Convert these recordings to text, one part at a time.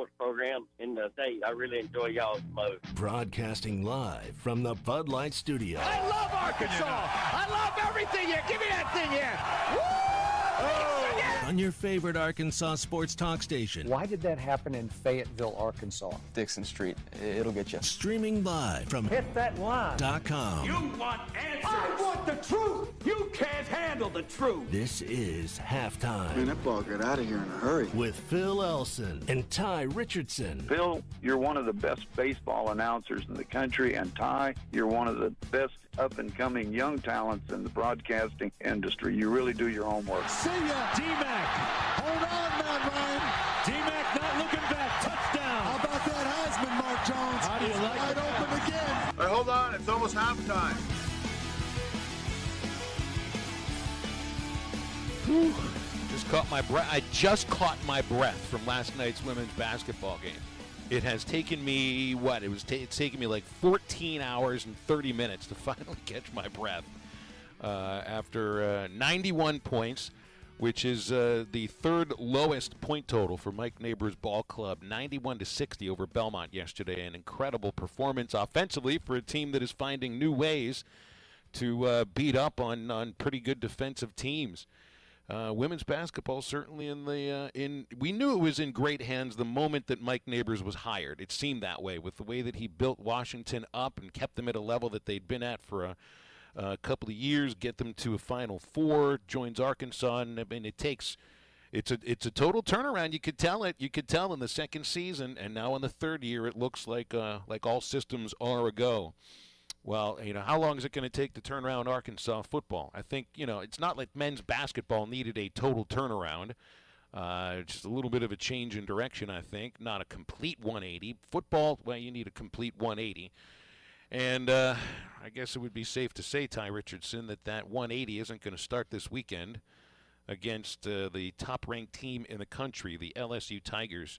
sports program in the state. I really enjoy y'all most. Broadcasting live from the Bud Light Studio. I love Arkansas. I love everything here. Give me that thing here. Woo! On your favorite Arkansas sports talk station. Why did that happen in Fayetteville, Arkansas? Dixon Street. It'll get you. Streaming live from Hit that line. .com. You want answers. I want the truth. You can't handle the truth. This is Halftime. Man, that ball got out of here in a hurry. With Phil Elson and Ty Richardson. Phil, you're one of the best baseball announcers in the country, and Ty, you're one of the best up-and-coming young talents in the broadcasting industry. You really do your homework. See ya, D-Mac. Hold on now, Ryan. D-Mac not looking back. Touchdown. How about that Heisman, Mark Jones? How do you like it? Wide open again. All right, hold on. It's almost halftime. Just caught my breath. I just caught my breath from last night's women's basketball game. It has taken me, it's taken me like 14 hours and 30 minutes to finally catch my breath after 91 points, which is the third lowest point total for Mike Neighbors' ball club, 91-60 over Belmont yesterday. An incredible performance offensively for a team that is finding new ways to beat up on pretty good defensive teams. Women's basketball certainly we knew it was in great hands the moment that Mike Neighbors was hired. It seemed that way with the way that he built Washington up and kept them at a level that they'd been at for a couple of years, get them to a Final Four, joins Arkansas, and I mean it's a total turnaround. You could tell it. You could tell in the second season, and now in the third year, it looks like all systems are a go. Well, how long is it going to take to turn around Arkansas football? I think, it's not like men's basketball needed a total turnaround. Just a little bit of a change in direction, I think. Not a complete 180. Football, well, you need a complete 180. And I guess it would be safe to say, Ty Richardson, that 180 isn't going to start this weekend against the top-ranked team in the country, the LSU Tigers,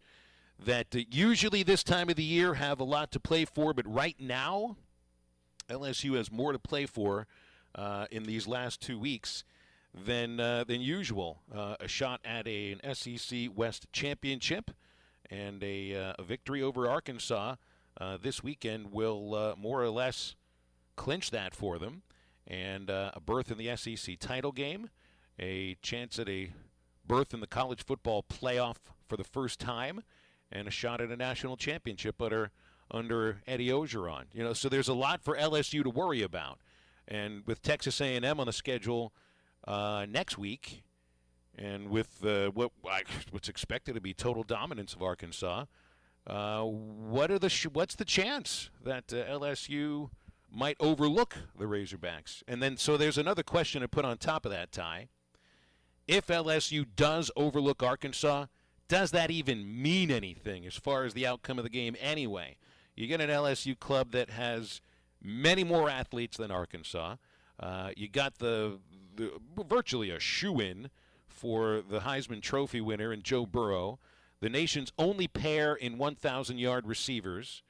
that usually this time of the year have a lot to play for, but right now LSU has more to play for in these last 2 weeks than usual. A shot at an SEC West championship and a victory over Arkansas this weekend will more or less clinch that for them. And a berth in the SEC title game, a chance at a berth in the college football playoff for the first time, and a shot at a national championship under Eddie Ogeron. So there's a lot for LSU to worry about. And with Texas A&M on the schedule next week, and with what's expected to be total dominance of Arkansas, what's the chance that LSU might overlook the Razorbacks? And then so there's another question to put on top of that, Ty. If LSU does overlook Arkansas, does that even mean anything as far as the outcome of the game anyway? You get an LSU club that has many more athletes than Arkansas. You got the virtually a shoo-in for the Heisman Trophy winner in Joe Burrow, the nation's only pair in 1,000-yard receivers.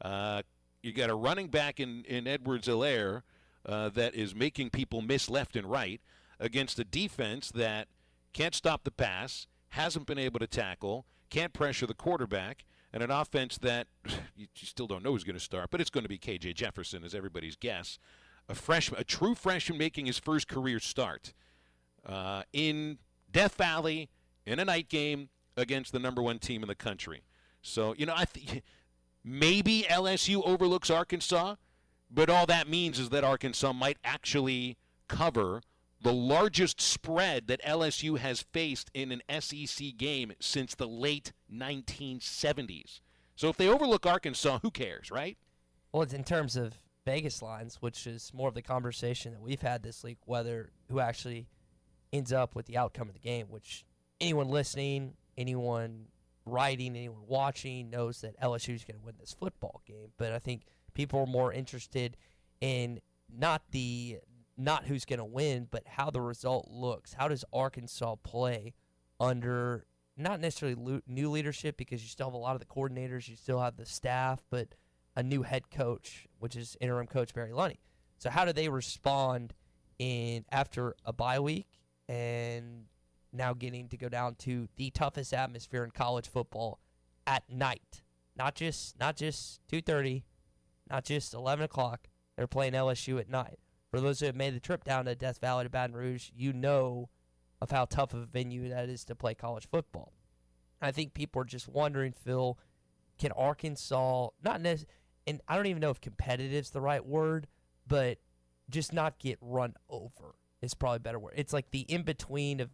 You got a running back in Edwards-Helaire that is making people miss left and right against a defense that can't stop the pass, hasn't been able to tackle, can't pressure the quarterback, and an offense that you still don't know who's going to start, but it's going to be K.J. Jefferson, is everybody's guess. A true freshman making his first career start in Death Valley in a night game against the number one team in the country. So, I think maybe LSU overlooks Arkansas, but all that means is that Arkansas might actually cover the largest spread that LSU has faced in an SEC game since the late 1970s. So if they overlook Arkansas, who cares, right? Well, it's in terms of Vegas lines, which is more of the conversation that we've had this week, who actually ends up with the outcome of the game, which anyone listening, anyone writing, anyone watching knows that LSU is going to win this football game. But I think people are more interested in not who's going to win, but how the result looks. How does Arkansas play under not necessarily new leadership, because you still have a lot of the coordinators, you still have the staff, but a new head coach, which is interim coach Barry Lunney. So how do they respond after a bye week and now getting to go down to the toughest atmosphere in college football at night, not just 2:30, not just 11 o'clock. They're playing LSU at night. For those who have made the trip down to Death Valley to Baton Rouge, you know of how tough of a venue that is to play college football. I think people are just wondering, Phil, can Arkansas and I don't even know if competitive's the right word, but just not get run over is probably a better word. It's like the in-between of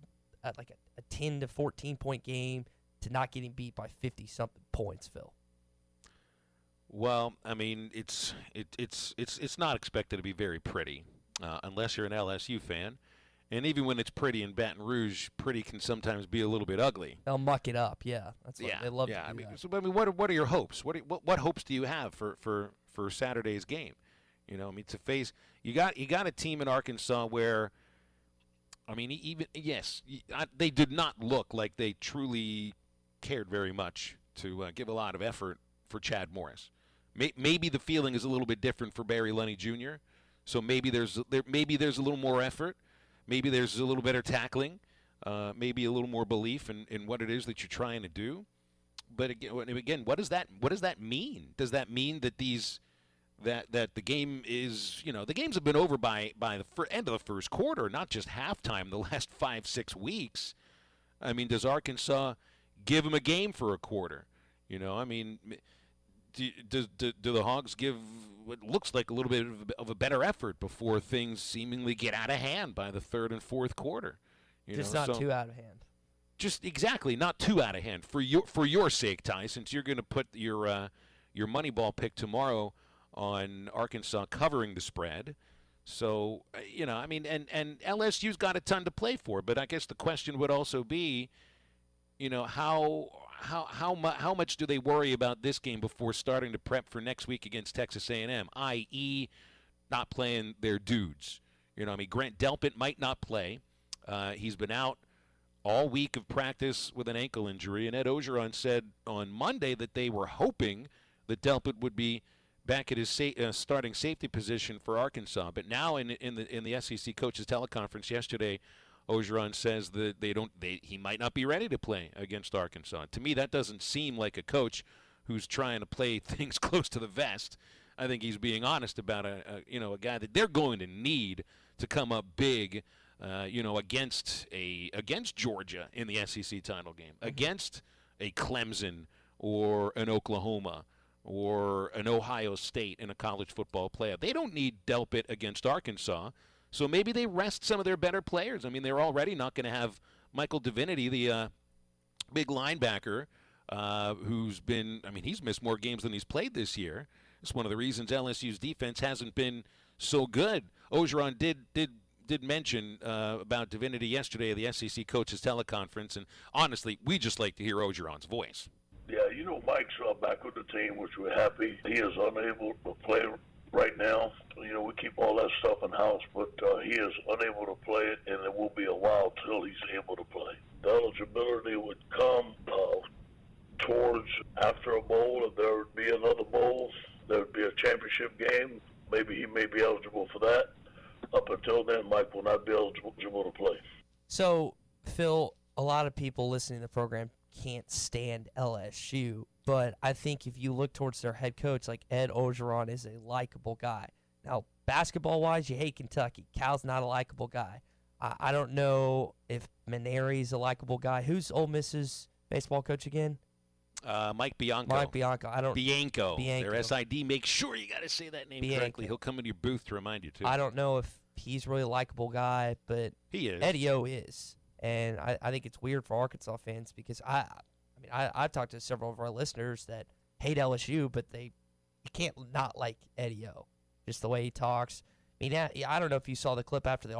like a 10 to 14 point game to not getting beat by 50-something points, Phil. Well, I mean, it's not expected to be very pretty unless you're an LSU fan. And even when it's pretty in Baton Rouge, pretty can sometimes be a little bit ugly. They'll muck it up, yeah. That's what they love to do. I mean, what are your hopes? What hopes do you have for Saturday's game? You know, I mean, to face you got a team in Arkansas where, I mean, they did not look like they truly cared very much to give a lot of effort for Chad Morris. Maybe the feeling is a little bit different for Barry Lunny Jr. So maybe there's a little more effort. Maybe there's a little better tackling, maybe a little more belief in what it is that you're trying to do. But again, what does that mean? Does that mean that that the game is, the games have been over by the end of the first quarter, not just halftime the last 5-6 weeks? I mean, does Arkansas give them a game for a quarter? I mean, do the Hogs give what looks like a little bit of a better effort before things seemingly get out of hand by the third and fourth quarter? Not too out of hand. Just exactly, not too out of hand for your sake, Ty. Since you're going to put your Moneyball pick tomorrow on Arkansas covering the spread, so I mean, and LSU's got a ton to play for. But I guess the question would also be, how much do they worry about this game before starting to prep for next week against Texas A&M, i.e., not playing their dudes? I mean, Grant Delpit might not play. He's been out all week of practice with an ankle injury, and Ed Ogeron said on Monday that they were hoping that Delpit would be back at his starting safety position for Arkansas. But now in the SEC coaches teleconference yesterday, Ogeron says that he might not be ready to play against Arkansas. To me, that doesn't seem like a coach who's trying to play things close to the vest. I think he's being honest about a guy that they're going to need to come up big, against Georgia in the SEC title game, against a Clemson or an Oklahoma or an Ohio State in a college football playoff. They don't need Delpit against Arkansas. So maybe they rest some of their better players. I mean, they're already not going to have Michael Divinity, the big linebacker, he's missed more games than he's played this year. It's one of the reasons LSU's defense hasn't been so good. Ogeron did mention about Divinity yesterday at the SEC coaches teleconference, and honestly, we just like to hear Ogeron's voice. Yeah, Mike's back with the team, which we're happy. He is unable to play right now. We keep all that stuff in house, but he is unable to play it, and it will be a while till he's able to play. The eligibility would come towards after a bowl. If there would be another bowl, there would be a championship game. Maybe he may be eligible for that. Up until then, Mike will not be eligible to play. So, Phil, a lot of people listening to the program can't stand LSU, but I think if you look towards their head coach, like Ed Ogeron is a likable guy. Now, basketball-wise, you hate Kentucky. Cal's not a likable guy. I don't know if Maneri's a likable guy. Who's Ole Miss's baseball coach again? Mike Bianco. Mike Bianco. Bianco. Their SID. Make sure you got to say that name correctly. He'll come into your booth to remind you, too. I don't know if he's really a likable guy, but he is. Eddie O is. And I think it's weird for Arkansas fans because I've talked to several of our listeners that hate LSU, but you can't not like Eddie O. Just the way he talks. I mean, I don't know if you saw the clip after the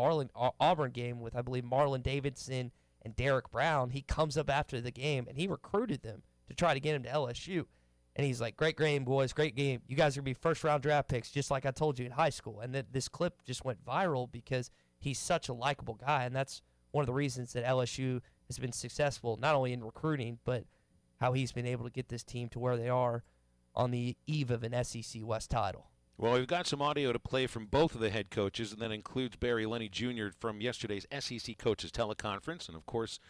Auburn game with, I believe, Marlon Davidson and Derek Brown. He comes up after the game, and he recruited them to try to get him to LSU. And he's like, great game, boys, great game. You guys are going to be first-round draft picks just like I told you in high school. And this clip just went viral because he's such a likable guy, and that's one of the reasons that LSU has been successful, not only in recruiting, but how he's been able to get this team to where they are on the eve of an SEC West title. Well, we've got some audio to play from both of the head coaches, and that includes Barry Lunny Jr. from yesterday's SEC coaches teleconference. And, of course,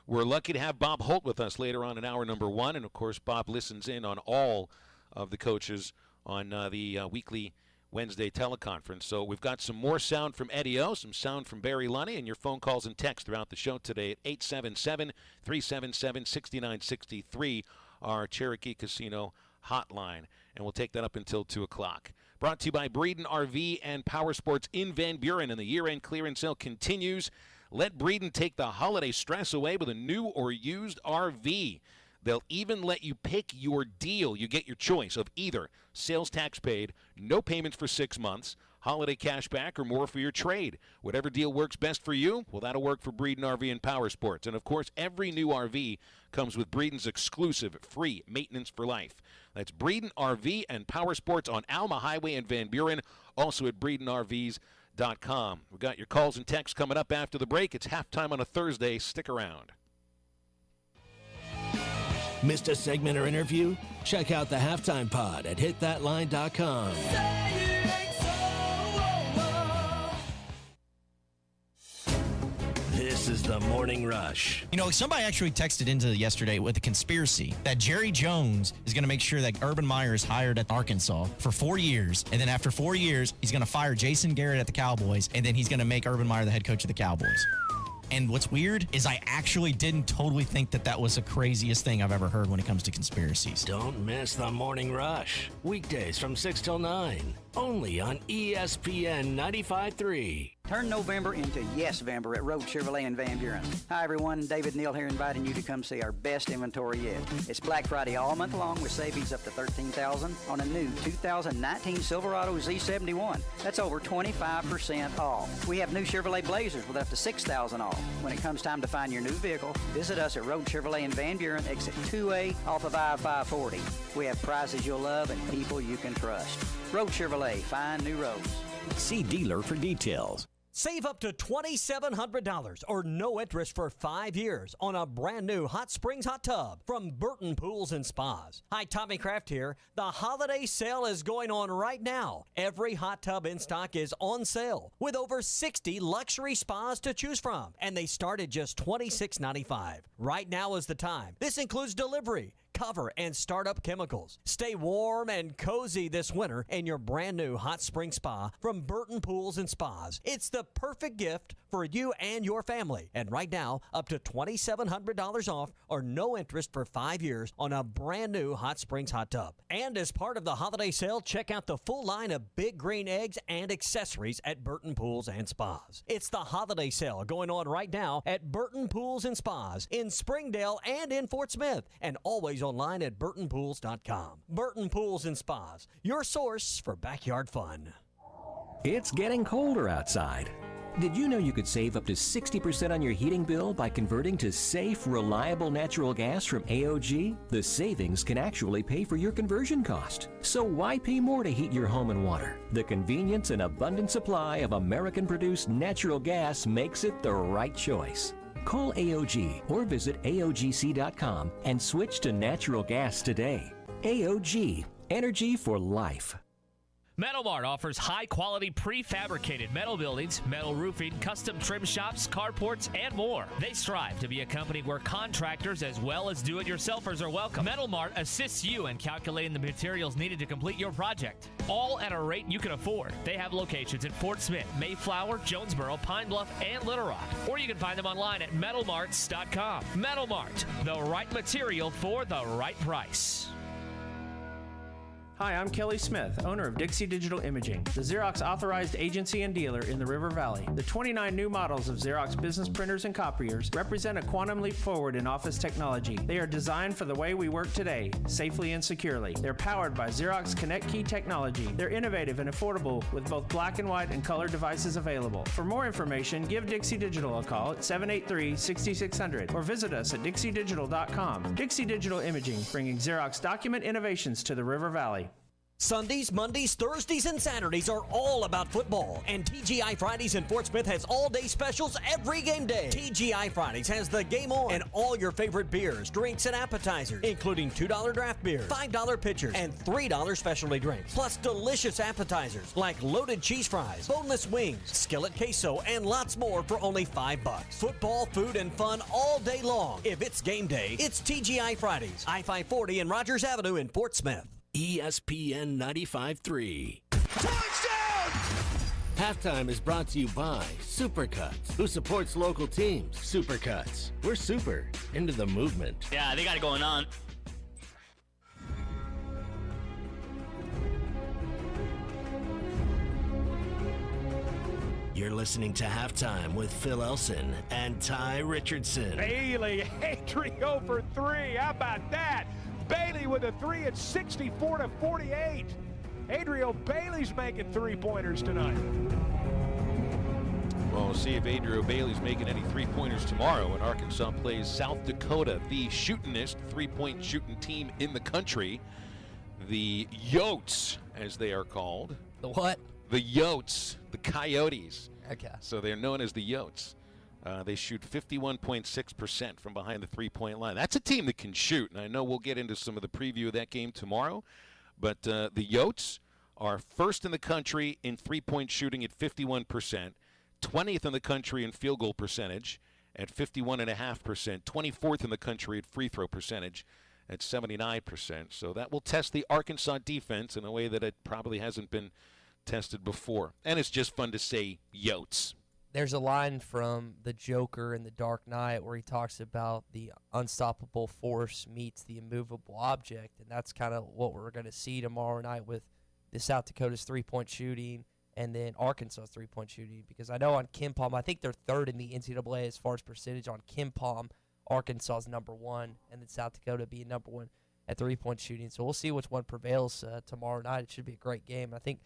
We're lucky to have Bob Holt with us later on in hour number 1. And, of course, Bob listens in on all of the coaches on the weekly Wednesday teleconference. So we've got some more sound from Eddie O, some sound from Barry Lunny, and your phone calls and texts throughout the show today at 877-377-6963, our Cherokee Casino hotline. And we'll take that up until 2 o'clock. Brought to you by Breeden RV and Power Sports in Van Buren, and the year-end clearance sale continues. Let Breeden take the holiday stress away with a new or used RV. They'll even let you pick your deal. You get your choice of either sales tax paid, no payments for 6 months, holiday cash back, or more for your trade. Whatever deal works best for you, well, that'll work for Breeden RV and Power Sports. And, of course, every new RV comes with Breeden's exclusive free maintenance for life. That's Breeden RV and Power Sports on Alma Highway in Van Buren, also at BreedenRVs.com. We've got your calls and texts coming up after the break. It's halftime on a Thursday. Stick around. Missed a segment or interview? Check out the Halftime Pod at hitthatline.com. This is the Morning Rush. You know, somebody actually texted into yesterday with a conspiracy that Jerry Jones is going to make sure that Urban Meyer is hired at Arkansas for 4 years, and then after 4 years, he's going to fire Jason Garrett at the Cowboys, and then he's going to make Urban Meyer the head coach of the Cowboys. And what's weird is I actually didn't totally think that that was the craziest thing I've ever heard when it comes to conspiracies. Don't miss the Morning Rush. Weekdays from 6 till 9. Only on ESPN 95.3. Turn November into Yes-Vember at Road Chevrolet in Van Buren. Hi, everyone. David Neal here inviting you to come see our best inventory yet. It's Black Friday all month long with savings up to $13,000 on a new 2019 Silverado Z71. That's over 25% off. We have new Chevrolet Blazers with up to $6,000 off. When it comes time to find your new vehicle, visit us at Road Chevrolet in Van Buren, exit 2A off of I-540. We have prices you'll love and people you can trust. Road Chevrolet, find new roads. See dealer for details. Save up to $2,700 or no interest for 5 years on a brand new Hot Springs hot tub from Burton Pools and Spas. Hi, Tommy Kraft here. The holiday sale is going on right now. Every hot tub in stock is on sale with over 60 luxury spas to choose from, and they start at just $26.95. Right now is the time. This includes delivery, cover, and startup chemicals. Stay warm and cozy this winter in your brand new hot spring spa from Burton Pools and Spas. It's the perfect gift for you and your family. And right now, up to $2,700 off or no interest for 5 years on a brand new Hot Springs hot tub. And as part of the holiday sale, check out the full line of Big Green eggs and accessories at Burton Pools and Spas. It's the holiday sale going on right now at Burton Pools and Spas in Springdale and in Fort Smith, and always online at burtonpools.com. Burton Pools and Spas, your source for backyard fun. It's getting colder outside. Did you know you could save up to 60% on your heating bill by converting to safe, reliable natural gas from AOG? The savings can actually pay for your conversion cost. So why pay more to heat your home and water? The convenience and abundant supply of American-produced natural gas makes it the right choice. Call AOG or visit AOGC.com and switch to natural gas today. AOG, energy for life. Metal Mart offers high-quality prefabricated metal buildings, metal roofing, custom trim shops, carports, and more. They strive to be a company where contractors as well as do-it-yourselfers are welcome. Metal Mart assists you in calculating the materials needed to complete your project, all at a rate you can afford. They have locations in Fort Smith, Mayflower, Jonesboro, Pine Bluff, and Little Rock. Or you can find them online at metalmarts.com. Metal Mart, the right material for the right price. Hi, I'm Kelly Smith, owner of Dixie Digital Imaging, the Xerox authorized agency and dealer in the River Valley. The 29 new models of Xerox business printers and copiers represent a quantum leap forward in office technology. They are designed for the way we work today, safely and securely. They're powered by Xerox Connect Key technology. They're innovative and affordable with both black and white and color devices available. For more information, give Dixie Digital a call at 783-6600 or visit us at dixiedigital.com. Dixie Digital Imaging, bringing Xerox document innovations to the River Valley. Sundays, Mondays, Thursdays, and Saturdays are all about football. And TGI Fridays in Fort Smith has all-day specials every game day. TGI Fridays has the game on and all your favorite beers, drinks, and appetizers, including $2 draft beers, $5 pitchers, and $3 specialty drinks. Plus delicious appetizers like loaded cheese fries, boneless wings, skillet queso, and lots more for only $5. Football, food, and fun all day long. If it's game day, it's TGI Fridays, I-540 and Rogers Avenue in Fort Smith. ESPN 95.3. Touchdown! Halftime is brought to you by Supercuts, who supports local teams. Supercuts. We're super into the movement. Yeah, they got it going on. You're listening to Halftime with Phil Elson and Ty Richardson. Bailey, Adriel for 3. How about that? Bailey with a 3 at 64-48. Adriel Bailey's making 3-pointers tonight. Well, we'll see if Adriel Bailey's making any 3-pointers tomorrow when Arkansas plays South Dakota, the shootin'est 3-point shooting team in the country. The Yotes, as they are called. The what? The Yotes, the Coyotes. Okay. So they're known as the Yotes. They shoot 51.6% from behind the three-point line. That's a team that can shoot, and I know we'll get into some of the preview of that game tomorrow. But the Yotes are first in the country in three-point shooting at 51%, 20th in the country in field goal percentage at 51.5%, 24th in the country at free throw percentage at 79%. So that will test the Arkansas defense in a way that it probably hasn't been tested before. And it's just fun to say Yotes. There's a line from the Joker in The Dark Knight where he talks about the unstoppable force meets the immovable object, and that's kind of what we're going to see tomorrow night with the South Dakota's three-point shooting and then Arkansas's three-point shooting, because I know on KenPom, I think they're third in the NCAA as far as percentage. On KenPom, Arkansas's number 1, and then South Dakota being number 1 at three-point shooting. So we'll see which one prevails tomorrow night. It should be a great game. I think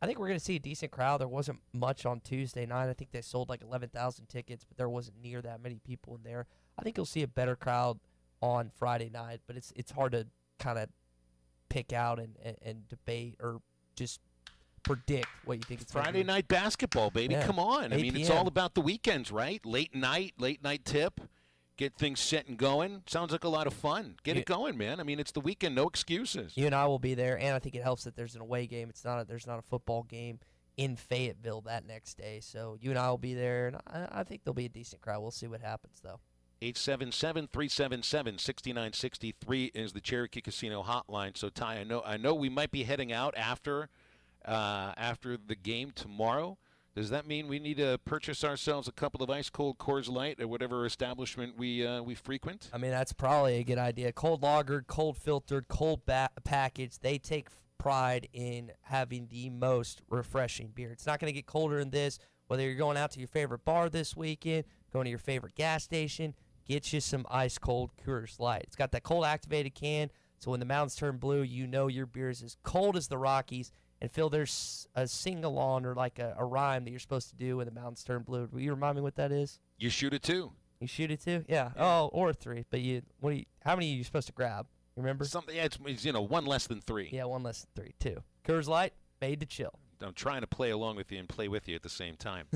we're going to see a decent crowd. There wasn't much on Tuesday night. I think they sold like 11,000 tickets, but there wasn't near that many people in there. I think you'll see a better crowd on Friday night, but it's hard to kind of pick out and debate or just predict what you think it's Friday night basketball, baby. Yeah. Come on. I 8 mean, it's p.m. all about the weekends, right? Late night tip. Get things set and going. Sounds like a lot of fun. Get it going, man. I mean, it's the weekend. No excuses. You and I will be there, and I think it helps that there's an away game. There's not a football game in Fayetteville that next day. So you and I will be there, and I think there'll be a decent crowd. We'll see what happens, though. 877-377-6963 is the Cherokee Casino hotline. So, Ty, I know we might be heading out after the game tomorrow. Does that mean we need to purchase ourselves a couple of ice-cold Coors Light at whatever establishment we frequent? I mean, that's probably a good idea. Cold lagered, cold filtered, cold packaged. They take pride in having the most refreshing beer. It's not going to get colder than this. Whether you're going out to your favorite bar this weekend, going to your favorite gas station, get you some ice-cold Coors Light. It's got that cold activated can, so when the mountains turn blue, you know your beer is as cold as the Rockies. And Phil, there's a sing-along or like a rhyme that you're supposed to do when the mountains turn blue. Will you remind me what that is? You shoot it too. You shoot it too? Yeah. Oh, or 3. But how many are you supposed to grab? You remember? Something. Yeah, it's one less than 3. Yeah, 1 less than 3. 2. Coors Light, made to chill. I'm trying to play along with you and play with you at the same time.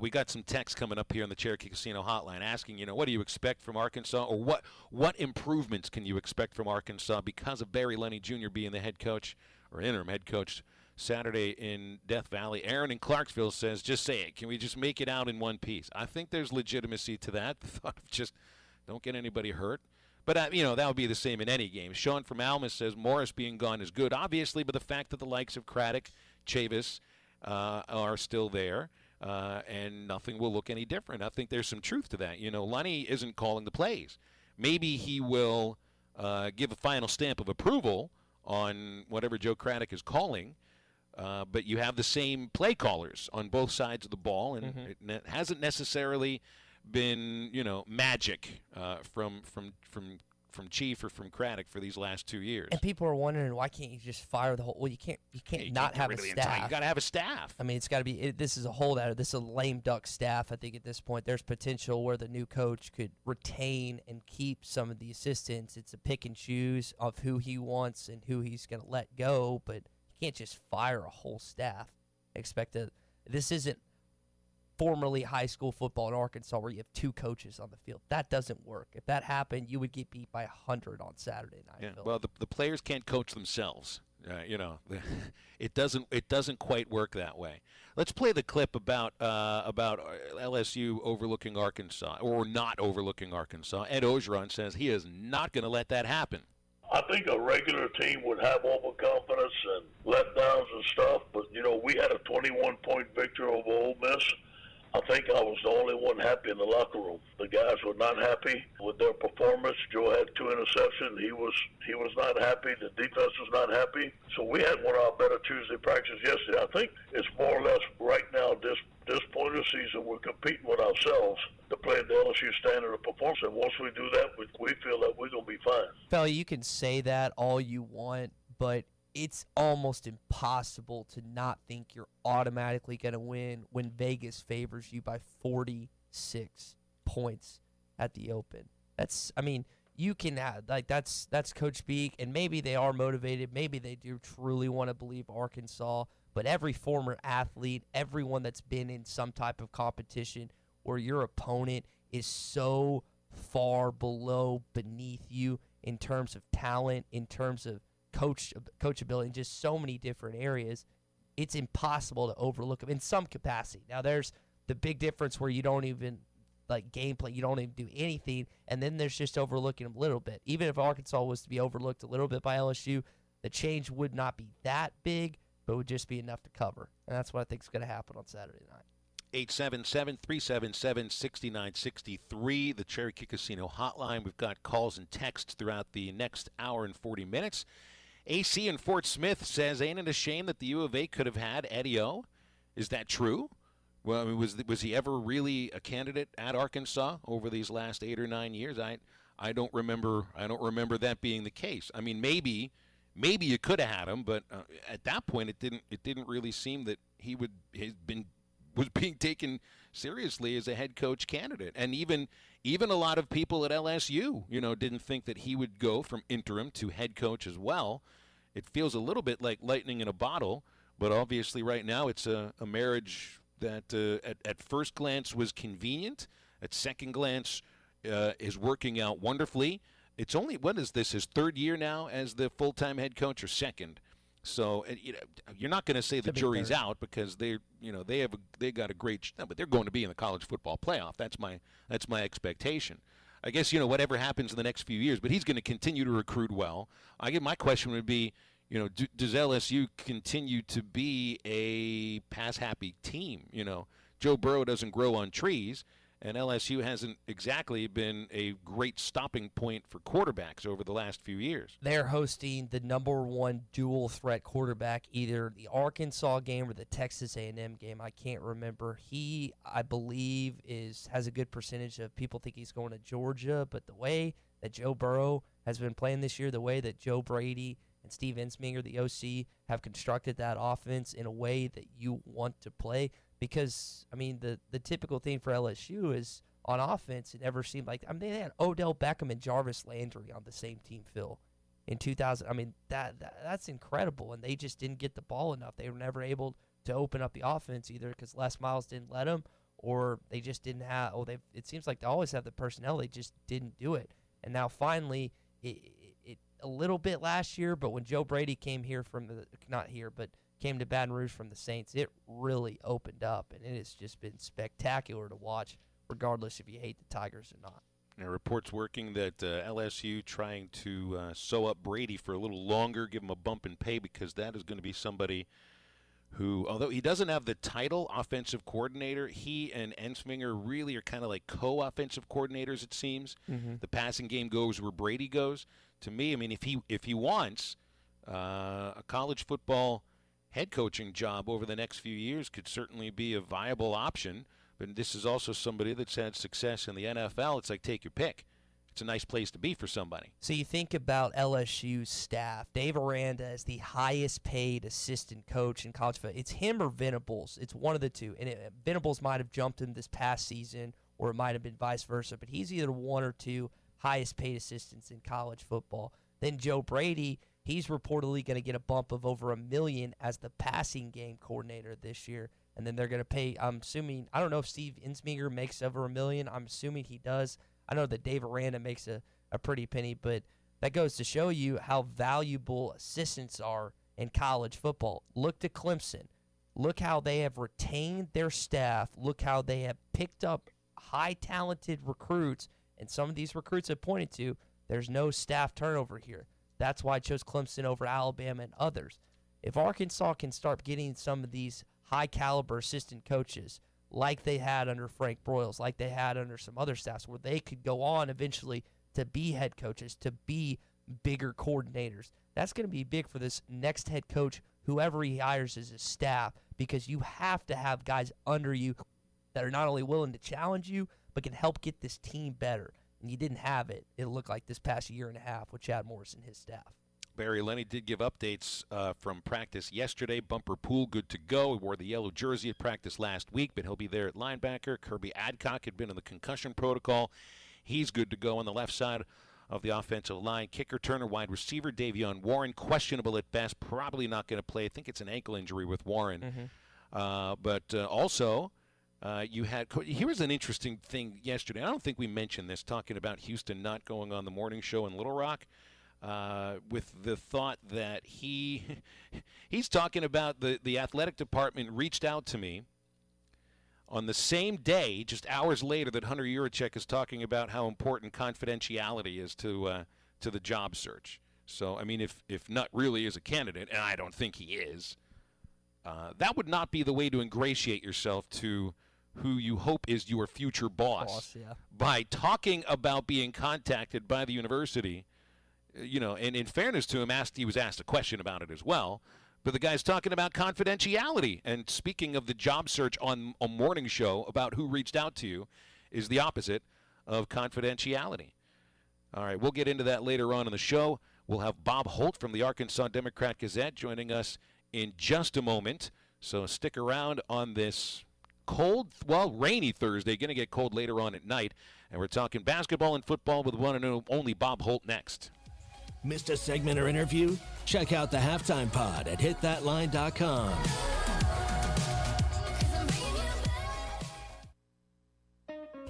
We got some texts coming up here on the Cherokee Casino hotline asking, what do you expect from Arkansas, or what improvements can you expect from Arkansas because of Barry Lenny Jr. being the head coach or interim head coach Saturday in Death Valley. Aaron in Clarksville says, just say it. Can we just make it out in one piece? I think there's legitimacy to that. The thought of just don't get anybody hurt. But, that would be the same in any game. Sean from Almas says Morris being gone is good, obviously, but the fact that the likes of Craddock, Chavis are still there, and nothing will look any different. I think there's some truth to that. Lenny isn't calling the plays. Maybe he will give a final stamp of approval on whatever Joe Craddock is calling, but you have the same play callers on both sides of the ball, and it hasn't necessarily been, magic from from Chief or from Craddock for these last 2 years. And people are wondering, why can't you just fire the whole? Well, you can't not have a staff. You got to have a staff. I mean, it's got to be. This is a holdout. This is a lame duck staff. I think at this point, there's potential where the new coach could retain and keep some of the assistants. It's a pick and choose of who he wants and who he's going to let go. But you can't just fire a whole staff. This isn't formerly high school football in Arkansas where you have 2 coaches on the field. That doesn't work. If that happened, you would get beat by 100 on Saturday night. Yeah. Well, the players can't coach themselves. It doesn't quite work that way. Let's play the clip about LSU overlooking Arkansas or not overlooking Arkansas. Ed Ogeron says he is not going to let that happen. I think a regular team would have overconfidence and letdowns and stuff, but, we had a 21-point victory over Ole Miss. I think I was the only one happy in the locker room. The guys were not happy with their performance. Joe had 2 interceptions. He was not happy. The defense was not happy. So we had one of our better Tuesday practices yesterday. I think it's more or less right now, this point of the season, we're competing with ourselves to play at the LSU standard of performance. And once we do that, we feel that we're going to be fine. Fella, you can say that all you want, but it's almost impossible to not think you're automatically going to win when Vegas favors you by 46 points at the Open. You can have, that's coach speak, and maybe they are motivated. Maybe they do truly want to believe Arkansas, but every former athlete, everyone that's been in some type of competition where your opponent is so far beneath you in terms of talent, in terms of coachability, in just so many different areas, it's impossible to overlook them in some capacity. Now, there's the big difference where you don't even gameplay, you don't even do anything, and then there's just overlooking them a little bit. Even if Arkansas was to be overlooked a little bit by LSU, the change would not be that big, but would just be enough to cover, and that's what I think is going to happen on Saturday night. 877-377-6963, the Cherokee Casino hotline. We've got calls and texts throughout the next hour and 40 minutes. AC in Fort Smith says, ain't it a shame that the U of A could have had Eddie O? Is that true? Well, I mean, was he ever really a candidate at Arkansas over these last 8 or 9 years? I don't remember that being the case. I mean, maybe you could have had him, but at that point it didn't really seem that he was being taken seriously as a head coach candidate. And even a lot of people at LSU, didn't think that he would go from interim to head coach as well. It feels a little bit like lightning in a bottle, but obviously right now it's a marriage that at first glance was convenient. At second glance is working out wonderfully. It's only, his 3rd year now as the full-time head coach, or second? So you're not going to say the jury's out because they got a great, but they're going to be in the college football playoff. That's my expectation. I guess whatever happens in the next few years, but he's going to continue to recruit well. My question would be, does LSU continue to be a pass-happy team? Joe Burrow doesn't grow on trees, and LSU hasn't exactly been a great stopping point for quarterbacks over the last few years. They're hosting the #1 dual-threat quarterback, either the Arkansas game or the Texas A&M game. I can't remember. He, I believe, has a good percentage of people think he's going to Georgia, but the way that Joe Burrow has been playing this year, the way that Joe Brady and Steve Ensminger, the OC, have constructed that offense in a way that you want to play. Because, the typical thing for LSU is on offense, it never seemed like, they had Odell Beckham and Jarvis Landry on the same team, Phil, in 2000. That's incredible, and they just didn't get the ball enough. They were never able to open up the offense either because Les Miles didn't let them, or they just didn't have, it seems like they always have the personnel, they just didn't do it. And now finally, it a little bit last year, but when Joe Brady came here came to Baton Rouge from the Saints, it really opened up, and it has just been spectacular to watch, regardless if you hate the Tigers or not. Now, reports working that LSU trying to sew up Brady for a little longer, give him a bump in pay, because that is going to be somebody who, although he doesn't have the title offensive coordinator, he and Ensminger really are kind of like co-offensive coordinators, it seems. Mm-hmm. The passing game goes where Brady goes. To me, if he wants a college football head coaching job over the next few years, could certainly be a viable option. But this is also somebody that's had success in the NFL. It's like, take your pick. it's a nice place to be for somebody. So you think about LSU's staff. Dave Aranda is the highest paid assistant coach in college football. It's him or Venables. It's one of the two. And Venables might have jumped him this past season, or it might have been vice versa. But he's either one or two highest paid assistants in college football. Then Joe Brady, he's reportedly going to get a bump of over $1 million as the passing game coordinator this year. And then they're going to pay, I'm assuming, I don't know if Steve Insminger makes over $1 million. I'm assuming he does. I know that Dave Aranda makes a pretty penny, but that goes to show you how valuable assistants are in college football. Look to Clemson. Look how they have retained their staff. Look how they have picked up high talented recruits, and some of these recruits have pointed to there's no staff turnover here. That's why I chose Clemson over Alabama and others. If Arkansas can start getting some of these high caliber assistant coaches like they had under Frank Broyles, like they had under some other staffs, where they could go on eventually to be head coaches, to be bigger coordinators. That's going to be big for this next head coach, whoever he hires as his staff, because you have to have guys under you that are not only willing to challenge you, but can help get this team better. And you didn't have it, it looked like, this past year and a half with Chad Morris and his staff. Barry Lenny did give updates from practice yesterday. Bumper Poole good to go. He wore the yellow jersey at practice last week, but he'll be there at linebacker. Kirby Adcock had been in the concussion protocol. He's good to go on the left side of the offensive line. Kicker, Turner, wide receiver, Davion Warren, questionable at best, probably not going to play. I think it's an ankle injury with Warren. But also, you had, here was an interesting thing yesterday. I don't think we mentioned this, talking about Houston not going on the morning show in Little Rock. With the thought that he's talking about the athletic department reached out to me on the same day, just hours later, that Hunter Yurachek is talking about how important confidentiality is to the job search. So, I mean, if Nutt really is a candidate, and I don't think he is, that would not be the way to ingratiate yourself to who you hope is your future boss. By talking about being contacted by the university. You know, and in fairness to him, he was asked a question about it as well. But the guy's talking about confidentiality. And speaking of the job search on a morning show about who reached out to you is the opposite of confidentiality. All right, we'll get into that later on in the show. We'll have Bob Holt from the Arkansas Democrat-Gazette joining us in just a moment. So stick around on this cold, well, rainy Thursday. Going to get cold later on at night. And we're talking basketball and football with one and only Bob Holt next. Missed a segment or interview? Check out the Halftime Pod at hitthatline.com.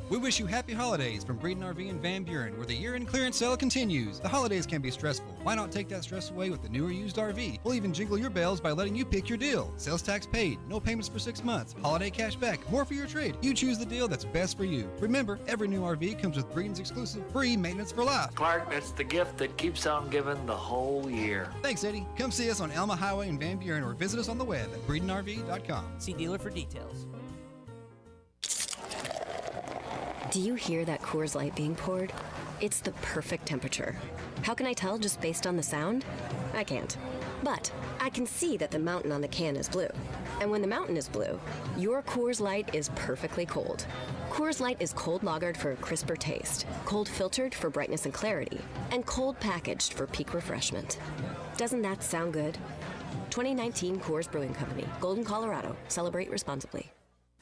We wish you happy holidays from Breeden RV in Van Buren, where the year-end clearance sale continues. The holidays can be stressful. Why not take that stress away with the newer used RV? We'll even jingle your bells by letting you pick your deal. Sales tax paid, no payments for 6 months, holiday cash back, more for your trade. You choose the deal that's best for you. Remember, every new RV comes with Breeden's exclusive free maintenance for life. Clark, that's the gift that keeps on giving the whole year. Thanks, Eddie. Come see us on Alma Highway in Van Buren or visit us on the web at BreedenRV.com. See dealer for details. Do you hear that Coors Light being poured? It's the perfect temperature. How can I tell just based on the sound? I can't. But I can see that the mountain on the can is blue. And when the mountain is blue, your Coors Light is perfectly cold. Coors Light is cold lagered for a crisper taste, cold filtered for brightness and clarity, and cold packaged for peak refreshment. Doesn't that sound good? 2019 Coors Brewing Company, Golden, Colorado. Celebrate responsibly.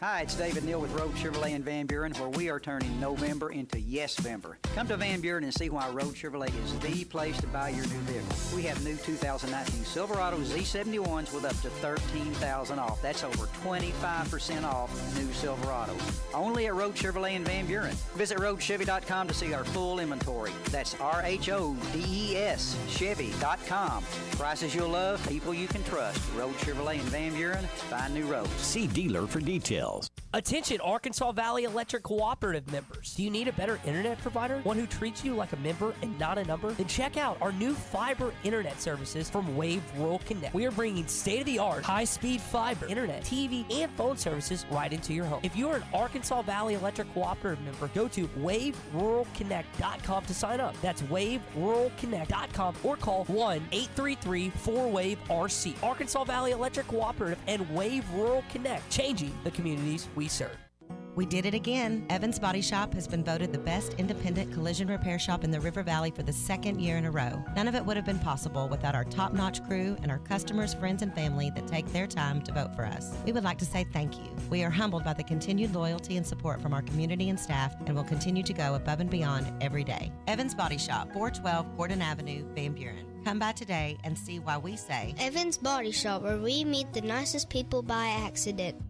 Hi, it's David Neal with Road Chevrolet in Van Buren, where we are turning November into Yes-Vember. Come to Van Buren and see why Road Chevrolet is the place to buy your new vehicle. We have new 2019 Silverado Z71s with up to $13,000 off. That's over 25% off new Silverado. Only at Road Chevrolet in Van Buren. Visit roadchevy.com to see our full inventory. That's RHODES Chevy.com. Prices you'll love, people you can trust. Road Chevrolet in Van Buren. Find new roads. See dealer for details. Attention Arkansas Valley Electric Cooperative members. Do you need a better internet provider? One who treats you like a member and not a number? Then check out our new fiber internet services from Wave Rural Connect. We are bringing state-of-the-art, high-speed fiber, internet, TV, and phone services right into your home. If you are an Arkansas Valley Electric Cooperative member, go to waveruralconnect.com to sign up. That's waveruralconnect.com or call 1-833-4WAVE-RC. Arkansas Valley Electric Cooperative and Wave Rural Connect, changing the communities we serve. We did it again. Evans Body Shop has been voted the best independent collision repair shop in the River Valley for the second year in a row. None of it would have been possible without our top-notch crew and our customers, friends, and family that take their time to vote for us. We would like to say thank you. We are humbled by the continued loyalty and support from our community and staff and will continue to go above and beyond every day. Evans Body Shop, 412 Gordon Avenue, Van Buren. Come by today and see why we say Evans Body Shop, where we meet the nicest people by accident.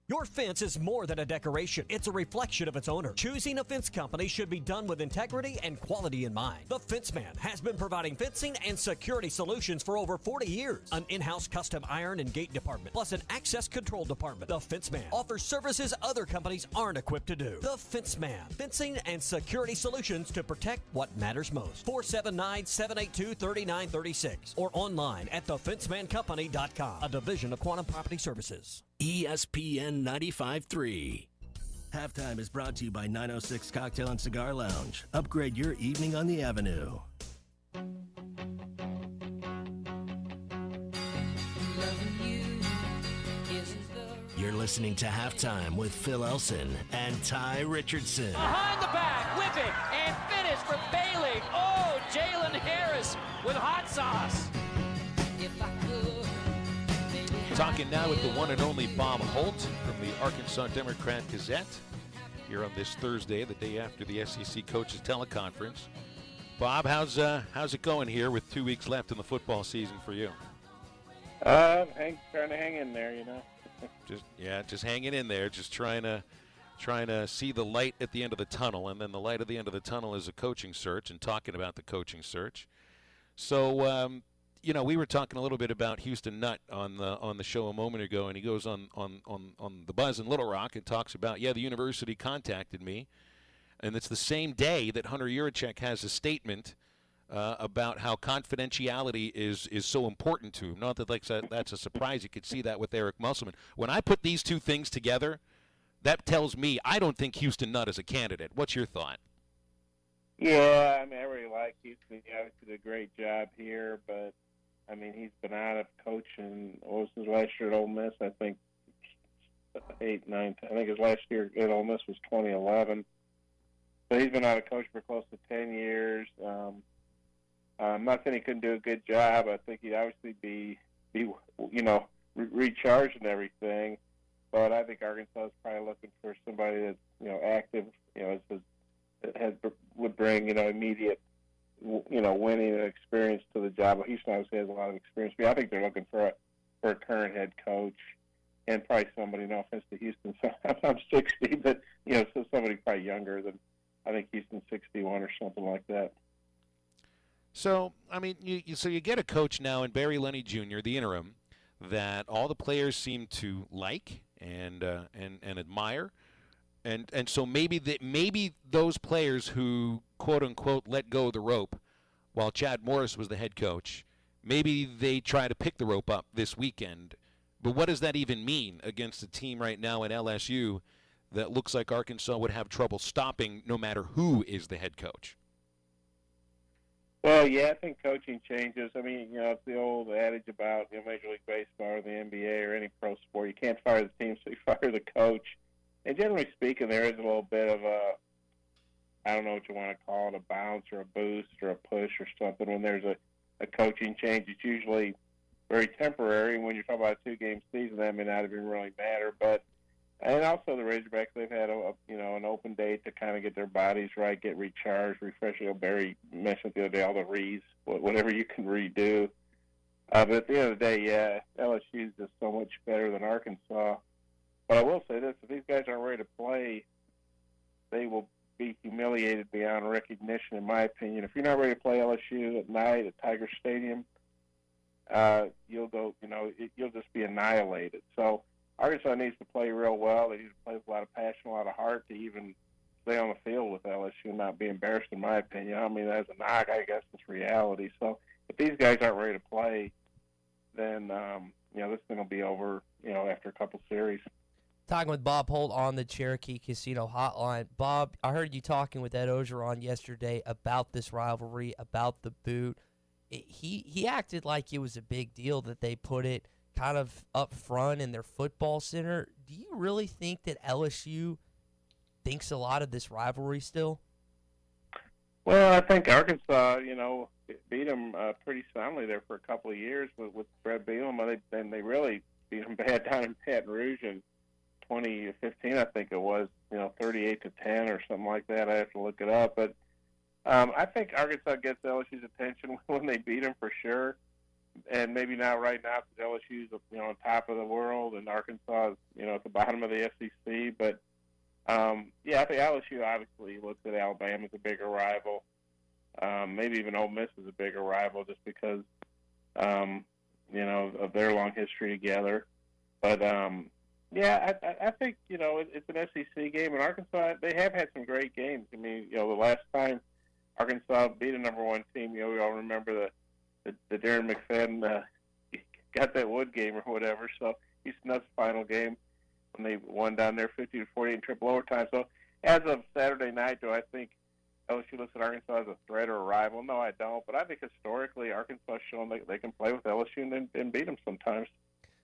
Your fence is more than a decoration. It's a reflection of its owner. Choosing a fence company should be done with integrity and quality in mind. The Fence Man has been providing fencing and security solutions for over 40 years. An in-house custom iron and gate department, plus an access control department. The Fence Man offers services other companies aren't equipped to do. The Fence Man, fencing and security solutions to protect what matters most. 479-782-3936 or online at thefencemancompany.com, a division of Quantum Property Services. ESPN 95.3. Halftime is brought to you by 906 Cocktail and Cigar Lounge. Upgrade your evening on the Avenue. You're listening to Halftime with Phil Elson and Ty Richardson. Behind the back, whipping, and finish for Bailey. Oh, Jalen Harris with hot sauce. Talking now with the one and only Bob Holt from the Arkansas Democrat-Gazette here on this Thursday, the day after the SEC Coaches Teleconference. Bob, how's it going here with 2 weeks left in the football season for you? Trying to hang in there, you know. just hanging in there, just trying to see the light at the end of the tunnel, and then the light at the end of the tunnel is a coaching search, and talking about the coaching search. So, we were talking a little bit about Houston Nutt on the show a moment ago, and he goes on the Buzz in Little Rock and talks about, the university contacted me, and it's the same day that Hunter Yurachek has a statement about how confidentiality is so important to him. Not that that's a surprise. You could see that with Eric Musselman. When I put these two things together, that tells me I don't think Houston Nutt is a candidate. What's your thought? Yeah, I really like Houston. He obviously did a great job here, but he's been out of coaching. What was his last year at Ole Miss? I think 8, 9. I think his last year at Ole Miss was 2011. So he's been out of coach for close to 10 years. I'm not saying he couldn't do a good job. I think he'd obviously be recharged and everything. But I think Arkansas is probably looking for somebody that's active. Would bring immediate winning experience to the job. Well, Houston obviously has a lot of experience. But I think they're looking for a current head coach and probably somebody. No offense to Houston, so I'm 60, but so somebody probably younger than I think Houston's 61 or something like that. So you get a coach now in Barry Lenny Jr., the interim, that all the players seem to like and admire. And so maybe those players who, quote unquote, let go of the rope while Chad Morris was the head coach, maybe they try to pick the rope up this weekend. But what does that even mean against a team right now in LSU that looks like Arkansas would have trouble stopping no matter who is the head coach? Well, yeah, I think coaching changes. It's the old adage about Major League Baseball or the NBA or any pro sport. You can't fire the team, so you fire the coach. And generally speaking, there is a little bit of I don't know what you want to call it, a bounce or a boost or a push or something. When there's a coaching change, it's usually very temporary. When you're talking about a 2-game season, that may not even really matter. And also the Razorbacks, they've had an open date to kind of get their bodies right, get recharged, refresh. Barry mentioned the other day all the reads, whatever you can redo. But at the end of the day, yeah, LSU is just so much better than Arkansas. But I will say this, if these guys aren't ready to play, they will be humiliated beyond recognition, in my opinion. If you're not ready to play LSU at night at Tiger Stadium, you'll just be annihilated. So Arkansas needs to play real well. They need to play with a lot of passion, a lot of heart to even stay on the field with LSU and not be embarrassed, in my opinion. As a knock, I guess it's reality. So if these guys aren't ready to play, then, this thing will be over, after a couple series. Talking with Bob Holt on the Cherokee Casino Hotline. Bob, I heard you talking with Ed Ogeron yesterday about this rivalry, about the boot. He acted like it was a big deal that they put it kind of up front in their football center. do you really think that LSU thinks a lot of this rivalry still? Well, I think Arkansas, beat them pretty soundly there for a couple of years with Brett Bielema. They really beat them bad down in Baton Rouge in 2015, I think it was, 38-10 or something like that. I have to look it up. But I think Arkansas gets LSU's attention when they beat them for sure. And maybe not right now because LSU's, on top of the world and Arkansas is, at the bottom of the SEC. But, I think LSU obviously looks at Alabama as a bigger rival. Maybe even Ole Miss is a bigger rival just because, of their long history together. But, I think, it's an SEC game. And Arkansas, they have had some great games. I mean, the last time Arkansas beat a number one team, we all remember the Darren McFadden got that Wood game or whatever. So Houston Nutt's final game when they won down there 50-48 in triple overtime. So as of Saturday night, do I think LSU looks at Arkansas as a threat or a rival? No, I don't. But I think historically Arkansas has shown they can play with LSU and beat them sometimes.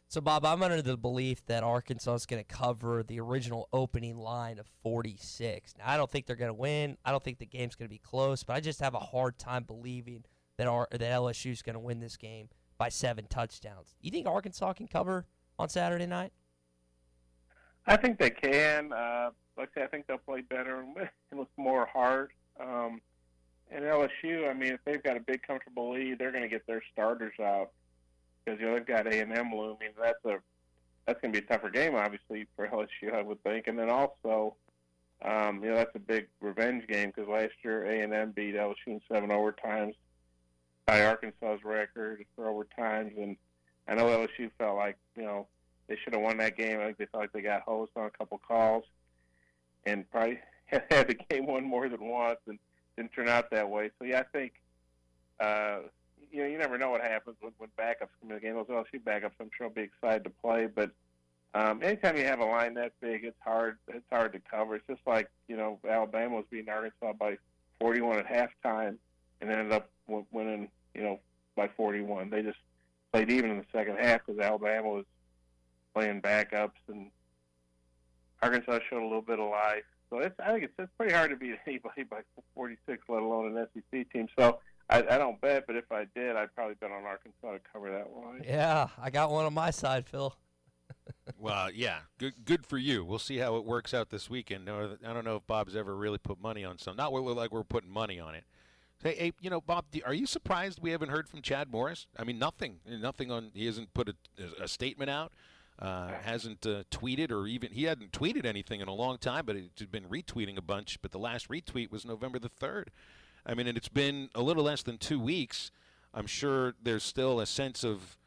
So, Bob, I'm under the belief that Arkansas is going to cover the original opening line of 46. Now, I don't think they're going to win. I don't think the game's going to be close, but I just have a hard time believing that LSU is going to win this game by 7 touchdowns. You think Arkansas can cover on Saturday night? I think they can. Like I say, I think they'll play better and look more hard. And LSU, I mean, if they've got a big, comfortable lead, they're going to get their starters out because they've got A&M looming. That's going to be a tougher game, obviously, for LSU, I would think. And then also, that's a big revenge game because last year A&M beat LSU in 7 overtimes by Arkansas's record for overtimes. And I know LSU felt like, they should have won that game. I think they felt like they got hosed on a couple calls and probably had the game won more than once and didn't turn out that way. So, I think, you never know what happens when backups come in the game. Those LSU backups, I'm sure, will be excited to play. But anytime you have a line that big, it's hard to cover. It's just like, Alabama was beating Arkansas by 41 at halftime and ended up winning, by 41. They just played even in the second half because Alabama was playing backups and Arkansas showed a little bit of life. So I think it's pretty hard to beat anybody by 46, let alone an SEC team. So I don't bet, but if I did, I'd probably bet on Arkansas to cover that line. Yeah, I got one on my side, Phil. Well, yeah, good for you. We'll see how it works out this weekend. No, I don't know if Bob's ever really put money on some. Not like we're putting money on it. Hey, Bob, are you surprised we haven't heard from Chad Morris? I mean, nothing on. He hasn't put a statement out. Hasn't tweeted or even he hadn't tweeted anything in a long time, but he's been retweeting a bunch. But the last retweet was November the 3rd. I mean, and it's been a little less than 2 weeks. I'm sure there's still a sense of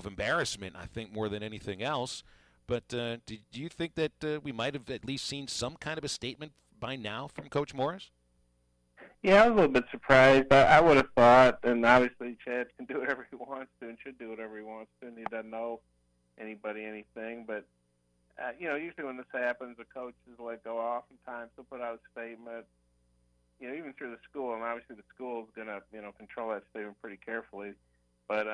embarrassment, I think, more than anything else. But do you think that we might have at least seen some kind of a statement by now from Coach Morris? Yeah, I was a little bit surprised. I would have thought, and obviously Chad can do whatever he wants to and should do whatever he wants to, and he doesn't know anybody anything. But, usually when this happens, the coaches let go oftentimes. They'll put out a statement, even through the school, and obviously the school is going to, control that statement pretty carefully. But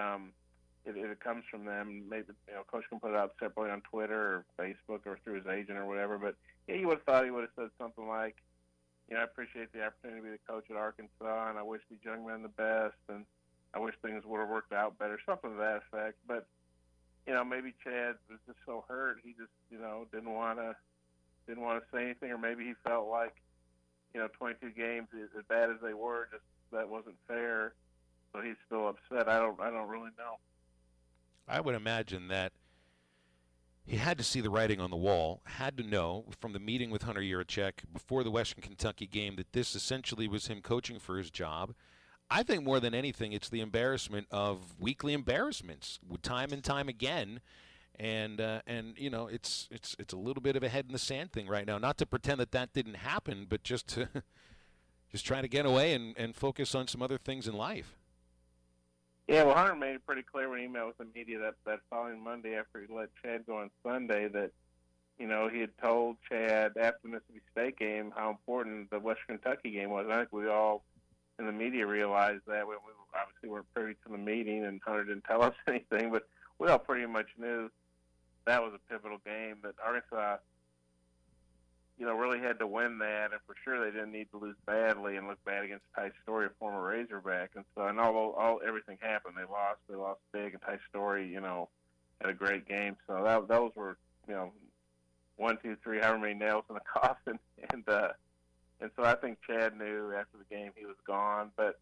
if it comes from them, maybe, coach can put it out separately on Twitter or Facebook or through his agent or whatever. But, you would have thought he would have said something like, I appreciate the opportunity to be the coach at Arkansas, and I wish these young men the best, and I wish things would have worked out better, something to that effect. But, maybe Chad was just so hurt he just, didn't want to say anything, or maybe he felt like, 22 games, as bad as they were, just that wasn't fair, so he's still upset. I don't really know. I would imagine that he had to see the writing on the wall, had to know from the meeting with Hunter Yurachek before the Western Kentucky game that this essentially was him coaching for his job. I think more than anything, it's the embarrassment of weekly embarrassments, time and time again, and it's a little bit of a head in the sand thing right now. Not to pretend that didn't happen, but just to try to get away and focus on some other things in life. Yeah, well, Hunter made it pretty clear when he met with the media that following Monday after he let Chad go on Sunday that, he had told Chad after the Mississippi State game how important the Western Kentucky game was. I think we all in the media realized that. We obviously weren't privy to the meeting, and Hunter didn't tell us anything, but we all pretty much knew that was a pivotal game that Arkansas, really had to win that, and for sure they didn't need to lose badly and look bad against Ty Story, a former Razorback. And so, and although everything happened, they lost big, and Ty Story, had a great game. So those were, 1, 2, 3, however many nails in the coffin, and so I think Chad knew after the game he was gone, but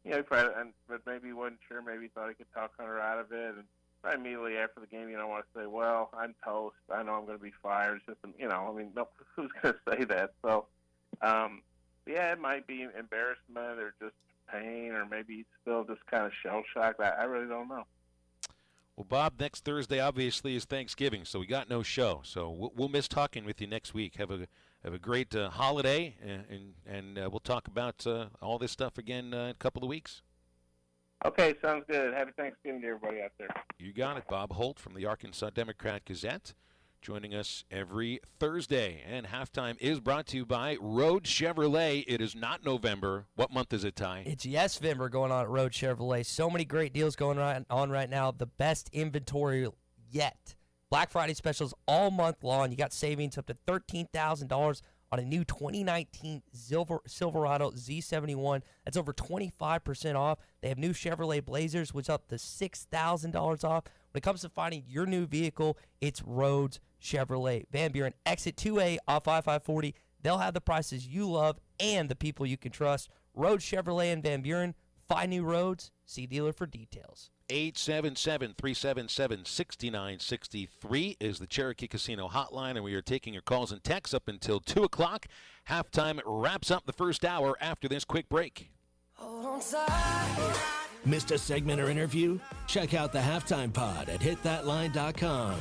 but maybe he wasn't sure. Maybe he thought he could talk Hunter out of it, and right immediately after the game, I want to say, well, I'm toast. I know I'm going to be fired. It's just, no, who's going to say that? So, yeah, it might be embarrassment or just pain, or maybe he's still just kind of shell-shocked. I really don't know. Well, Bob, next Thursday obviously is Thanksgiving, so we got no show. So we'll miss talking with you next week. Have a great holiday, and we'll talk about all this stuff again in a couple of weeks. Okay, sounds good. Happy Thanksgiving to everybody out there. You got it. Bob Holt from the Arkansas Democrat-Gazette joining us every Thursday. And Halftime is brought to you by Road Chevrolet. It is not November. What month is it, Ty? It's Yes-Vember going on at Road Chevrolet. So many great deals going on right now. The best inventory yet. Black Friday specials all month long. You got savings up to $13,000 on a new 2019 Silverado Z71. That's over 25% off. They have new Chevrolet Blazers, which is up to $6,000 off. When it comes to finding your new vehicle, it's Rhodes Chevrolet. Van Buren, exit 2A off I-540. They'll have the prices you love and the people you can trust. Rhodes Chevrolet in Van Buren. Find new roads. See dealer for details. 877-377-6963 is the Cherokee Casino hotline, and we are taking your calls and texts up until 2 o'clock. Halftime wraps up the first hour after this quick break. Missed a segment or interview? Check out the Halftime Pod at hitthatline.com.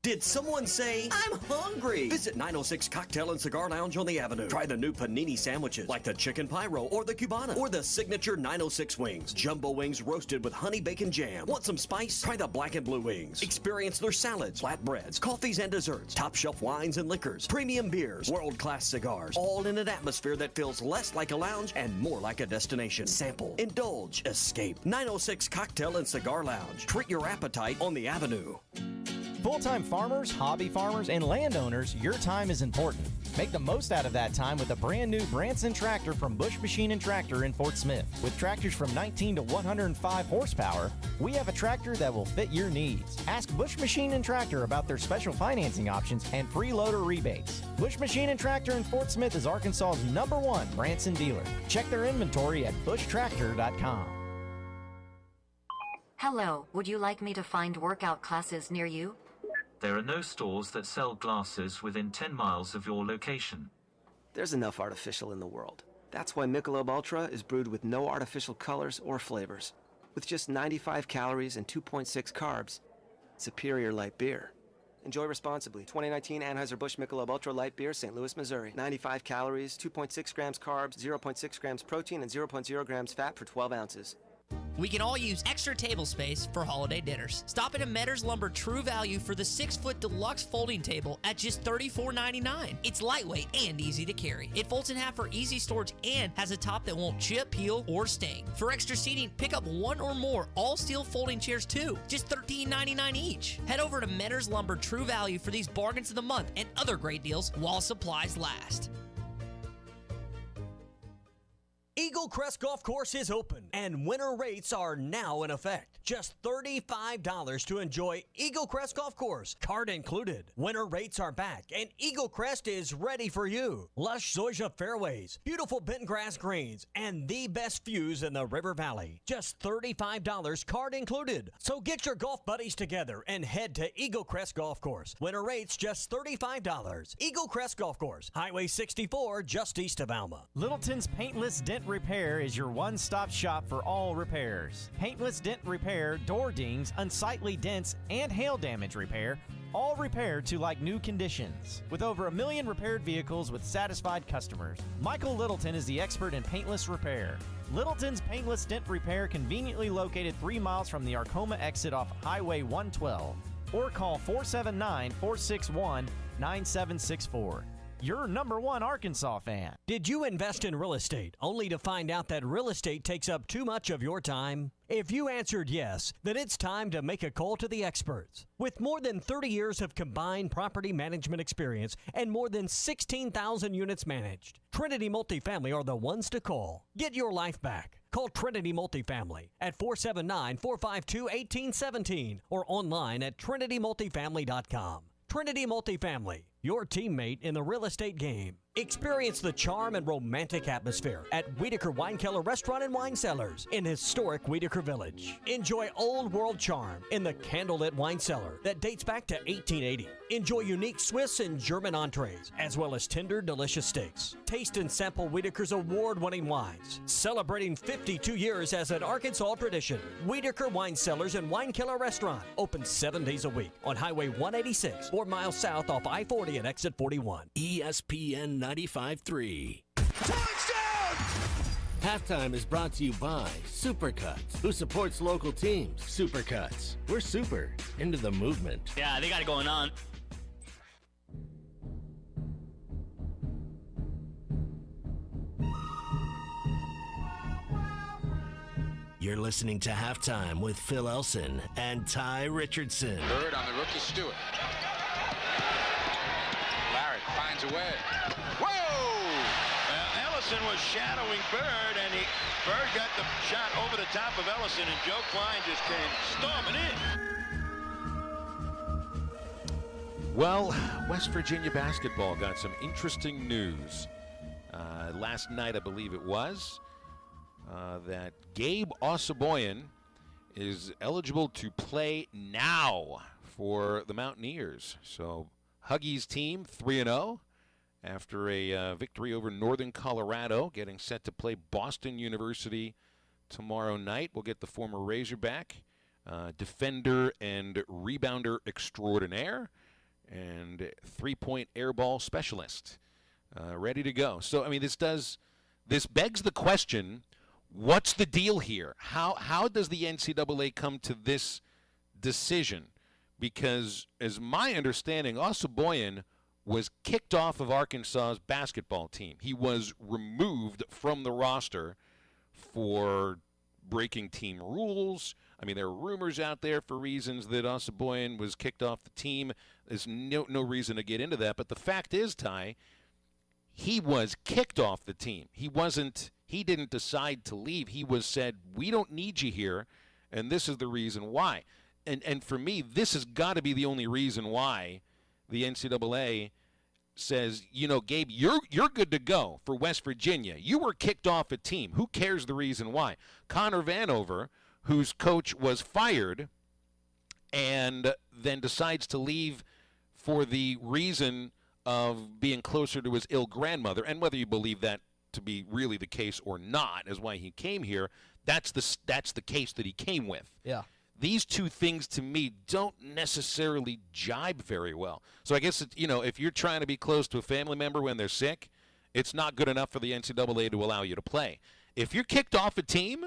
Did someone say, I'm hungry? Visit 906 Cocktail and Cigar Lounge on the Avenue. Try the new panini sandwiches like the Chicken Pyro or the Cubana or the signature 906 wings. Jumbo wings roasted with honey bacon jam. Want some spice? Try the black and blue wings. Experience their salads, flatbreads, coffees and desserts, top shelf wines and liquors, premium beers, world-class cigars, all in an atmosphere that feels less like a lounge and more like a destination. Sample, indulge, escape. 906 Cocktail and Cigar Lounge. Treat your appetite on the Avenue. Full-time farmers, hobby farmers, and landowners, your time is important. Make the most out of that time with a brand new Branson tractor from Bush Machine and Tractor in Fort Smith. With tractors from 19 to 105 horsepower, we have a tractor that will fit your needs. Ask Bush Machine and Tractor about their special financing options and free loader rebates. Bush Machine and Tractor in Fort Smith is Arkansas's #1 Branson dealer. Check their inventory at bushtractor.com. Hello, would you like me to find workout classes near you? There are no stores that sell glasses within 10 miles of your location. There's enough artificial in the world. That's why Michelob Ultra is brewed with no artificial colors or flavors. With just 95 calories and 2.6 carbs, superior light beer. Enjoy responsibly. 2019 Anheuser-Busch Michelob Ultra Light Beer, St. Louis, Missouri. 95 calories, 2.6 grams carbs, 0.6 grams protein, and 0.0 grams fat for 12 ounces. We can all use extra table space for holiday dinners. Stop at a Metters Lumber True Value for the 6-foot deluxe folding table at just $34.99. It's lightweight and easy to carry. It folds in half for easy storage and has a top that won't chip, peel, or stain. For extra seating, pick up one or more all-steel folding chairs too. Just $13.99 each. Head over to Metters Lumber True Value for these bargains of the month and other great deals while supplies last. Eagle Crest Golf Course is open, and winter rates are now in effect. Just $35 to enjoy Eagle Crest Golf Course, card included. Winter rates are back, and Eagle Crest is ready for you. Lush zoysia fairways, beautiful bent grass greens, and the best views in the River Valley. Just $35, card included. So get your golf buddies together and head to Eagle Crest Golf Course. Winter rates just $35. Eagle Crest Golf Course, Highway 64, just east of Alma. Littleton's Paintless Dent Repair is your one-stop shop for all repairs. Paintless Dent Repair, door dings, unsightly dents, and hail damage repair, all repaired to like new conditions. With over 1 million repaired vehicles with satisfied customers, Michael Littleton is the expert in paintless repair. Littleton's Paintless Dent Repair, conveniently located 3 miles from the Arcoma exit off Highway 112. Or call 479-461-9764. your #1 Arkansas fan. Did you invest in real estate only to find out that real estate takes up too much of your time? If you answered yes, then it's time to make a call to the experts. With more than 30 years of combined property management experience and more than 16,000 units managed, Trinity Multifamily are the ones to call. Get your life back. Call Trinity Multifamily at 479-452-1817 or online at trinitymultifamily.com. Trinity Multifamily, your teammate in the real estate game. Experience the charm and romantic atmosphere at Wiedeker Weinkeller Restaurant and Wine Cellars in historic Wiedeker Village. Enjoy old world charm in the candlelit wine cellar that dates back to 1880. Enjoy unique Swiss and German entrees, as well as tender, delicious steaks. Taste and sample Wiedeker's award-winning wines. Celebrating 52 years as an Arkansas tradition, Wiedeker Wine Cellars and Weinkeller Restaurant, open 7 days a week on Highway 186, 4 miles south off I-40 and exit 41. ESPN 95.3. Halftime is brought to you by Supercuts, who supports local teams. Supercuts. We're super into the movement. Yeah, they got it going on. You're listening to Halftime with Phil Elson and Ty Richardson. Bird on the rookie Stewart. Larrett finds a way. Whoa! Well, Ellison was shadowing Bird, and Bird got the shot over the top of Ellison, and Joe Klein just came storming in. Well, West Virginia basketball got some interesting news. Last night, I believe it was, that Gabe Osaboyan is eligible to play now for the Mountaineers. So Huggy's team 3-0 after a victory over Northern Colorado, getting set to play Boston University tomorrow night. We'll get the former Razorback, defender and rebounder extraordinaire, and three-point airball specialist ready to go. So, I mean, this begs the question, what's the deal here? How does the NCAA come to this decision? Because, as my understanding, Osaboyan was kicked off of Arkansas's basketball team. He was removed from the roster for breaking team rules. I mean, there are rumors out there for reasons that Osaboyan was kicked off the team. There's no reason to get into that. But the fact is, Ty, he was kicked off the team. He didn't decide to leave. He was said, we don't need you here, and this is the reason why. And for me, this has got to be the only reason why the NCAA says, Gabe, you're good to go for West Virginia. You were kicked off a team. Who cares the reason why? Connor Vanover, whose coach was fired and then decides to leave for the reason of being closer to his ill grandmother, and whether you believe that to be really the case or not is why he came here, that's the case that he came with. Yeah. These two things, to me, don't necessarily jibe very well. So I guess, if you're trying to be close to a family member when they're sick, it's not good enough for the NCAA to allow you to play. If you're kicked off a team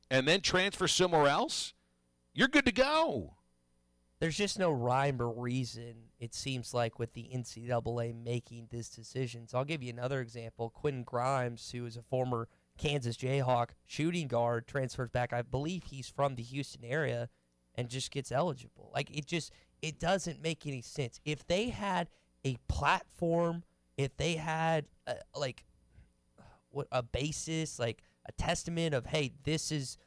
and then transfer somewhere else, you're good to go. There's just no rhyme or reason, it seems like, with the NCAA making this decision. So I'll give you another example. Quentin Grimes, who is a former Kansas Jayhawk shooting guard, transfers back. I believe he's from the Houston area and just gets eligible. Like, it doesn't make any sense. If they had a platform, if they had a basis, like a testament of, hey, this is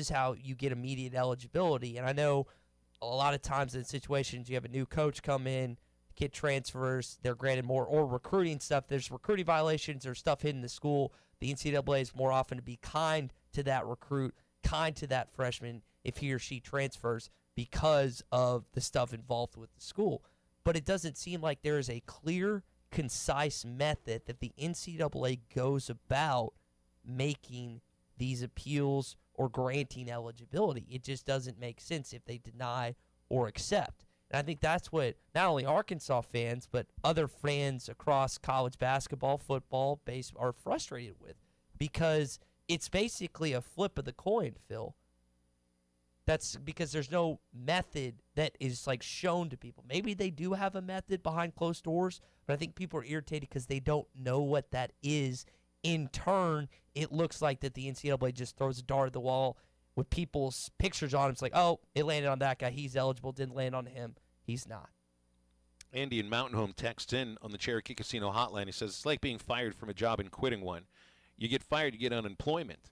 how you get immediate eligibility. And I know a lot of times in situations you have a new coach come in, kid transfers, they're granted more, or recruiting stuff. There's recruiting violations or stuff hidden in the school. The NCAA is more often to be kind to that recruit, kind to that freshman if he or she transfers because of the stuff involved with the school. But it doesn't seem like there is a clear, concise method that the NCAA goes about making these appeals or granting eligibility. It just doesn't make sense if they deny or accept. And I think that's what not only Arkansas fans, but other fans across college basketball, football, base are frustrated with, because it's basically a flip of the coin, Phil. That's because there's no method that is like shown to people. Maybe they do have a method behind closed doors, but I think people are irritated because they don't know what that is. In turn, it looks like that the NCAA just throws a dart at the wall with people's pictures on it. It's like, oh, it landed on that guy. He's eligible. Didn't land on him. He's not. Andy in Mountain Home texts in on the Cherokee Casino hotline. He says, it's like being fired from a job and quitting one. You get fired, you get unemployment.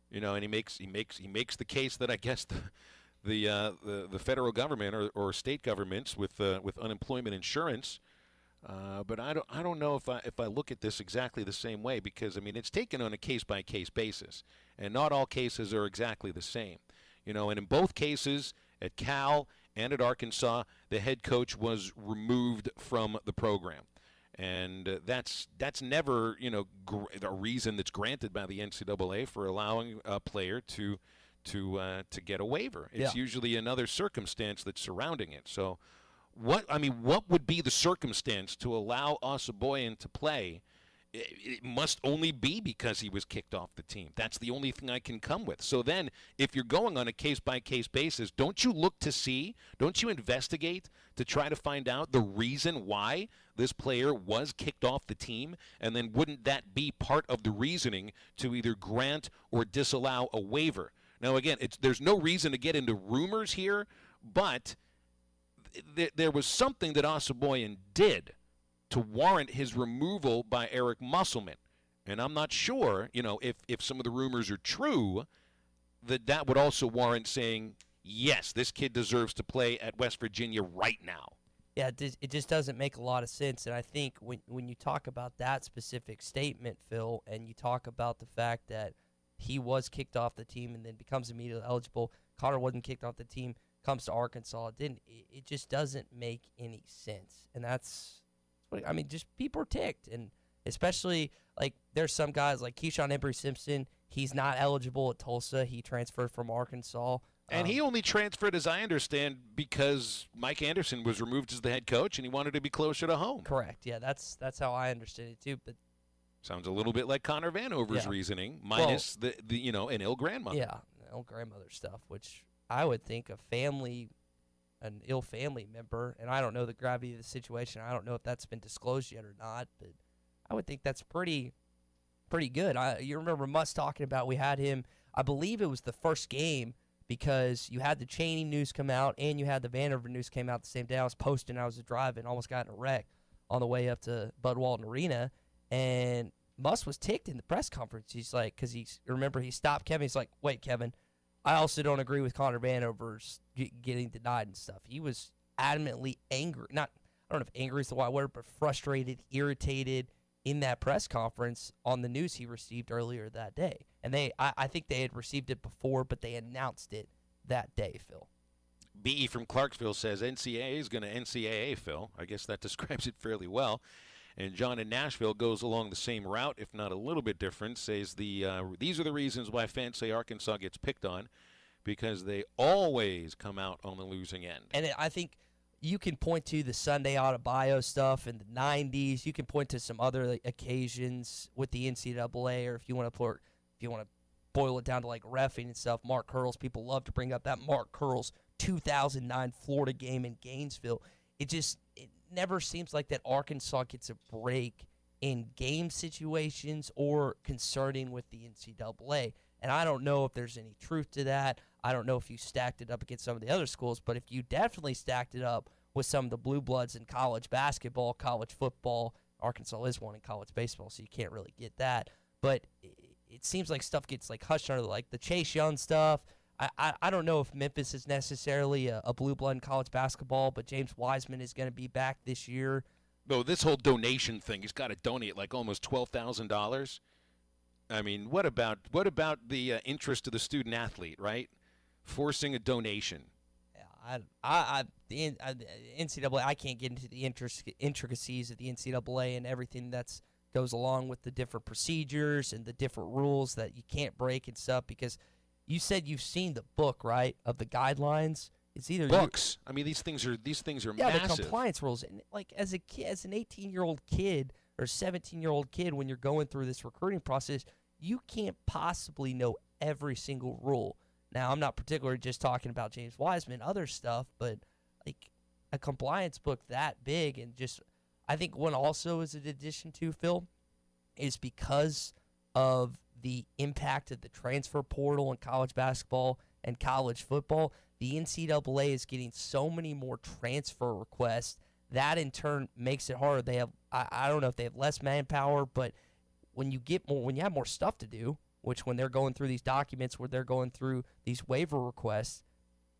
You know, and he makes the case that I guess the federal government or state governments with unemployment insurance. But I don't know if I look at this exactly the same way, because I mean it's taken on a case by case basis, and not all cases are exactly the same. You know, and in both cases at Cal and at Arkansas, the head coach was removed from the program. And that's never, you know, a reason that's granted by the NCAA for allowing a player to get a waiver. It's usually another circumstance that's surrounding it. So, what would be the circumstance to allow Osaboyan to play? It must only be because he was kicked off the team. That's the only thing I can come with. So then, if you're going on a case-by-case basis, don't you look to see, don't you investigate to try to find out the reason why this player was kicked off the team? And then wouldn't that be part of the reasoning to either grant or disallow a waiver? Now, again, there's no reason to get into rumors here, but there was something that Osaboyan did to warrant his removal by Eric Musselman. And I'm not sure, you know, if some of the rumors are true, that would also warrant saying, yes, this kid deserves to play at West Virginia right now. Yeah, it just doesn't make a lot of sense. And I think when you talk about that specific statement, Phil, and you talk about the fact that he was kicked off the team and then becomes immediately eligible, Connor wasn't kicked off the team, comes to Arkansas, it just doesn't make any sense. And that's... I mean, just people are ticked, and especially, like, there's some guys like Keyshawn Embry-Simpson. He's not eligible at Tulsa. He transferred from Arkansas. And he only transferred, as I understand, because Mike Anderson was removed as the head coach, and he wanted to be closer to home. Correct. Yeah, that's how I understood it, too. But sounds a little bit like Connor Vanover's reasoning, minus the you know, an ill grandmother. Yeah, ill grandmother stuff, which I would think an ill family member, and I don't know the gravity of the situation. I don't know if that's been disclosed yet or not, but I would think that's pretty good. You remember Muss talking about, we had him, I believe it was the first game, because you had the Chaney news come out and you had the Vanover news came out the same day. I was posting, I was driving, almost got in a wreck on the way up to Bud Walton Arena, and Muss was ticked in the press conference. He's like, because he stopped Kevin. He's like, wait, Kevin, I also don't agree with Connor Vanover's getting denied and stuff. He was adamantly angry. I don't know if angry is the right word, but frustrated, irritated in that press conference on the news he received earlier that day. And I think they had received it before, but they announced it that day, Phil. B.E. from Clarksville says NCAA is going to NCAA, Phil. I guess that describes it fairly well. And John in Nashville goes along the same route, if not a little bit different, says these are the reasons why fans say Arkansas gets picked on, because they always come out on the losing end. And I think you can point to the Sunday Adebayo stuff in the 90s. You can point to some other occasions with the NCAA, or if you want to boil it down to like reffing and stuff, Mark Curls. People love to bring up that Mark Curls 2009 Florida game in Gainesville. It never seems like that Arkansas gets a break in game situations or concerning with the NCAA. And I don't know if there's any truth to that. I don't know if you stacked it up against some of the other schools, but if you definitely stacked it up with some of the blue bloods in college basketball, college football, Arkansas is one in college baseball, so you can't really get that. But it seems like stuff gets like hushed under, like the Chase Young stuff. I don't know if Memphis is necessarily a blue blood in college basketball, but James Wiseman is going to be back this year. No, this whole donation thing, he's got to donate like almost $12,000. I mean, what about the interest of the student athlete, right? Forcing a donation. Yeah, the NCAA, I can't get into the intricacies of the NCAA and everything that goes along with the different procedures and the different rules that you can't break and stuff, because you said you've seen the book, right, of the guidelines. It's either books. I mean, these things are massive. The compliance rules. And like as an 18-year-old kid or 17-year-old kid, when you're going through this recruiting process, you can't possibly know every single rule. Now, I'm not particularly just talking about James Wiseman, other stuff, but like a compliance book that big, and just I think one also is an addition to, Phil, is because of the impact of the transfer portal in college basketball and college football, the NCAA is getting so many more transfer requests. That in turn makes it harder. They have, I don't know if they have less manpower, but when you have more stuff to do, which when they're going through these documents, where they're going through these waiver requests,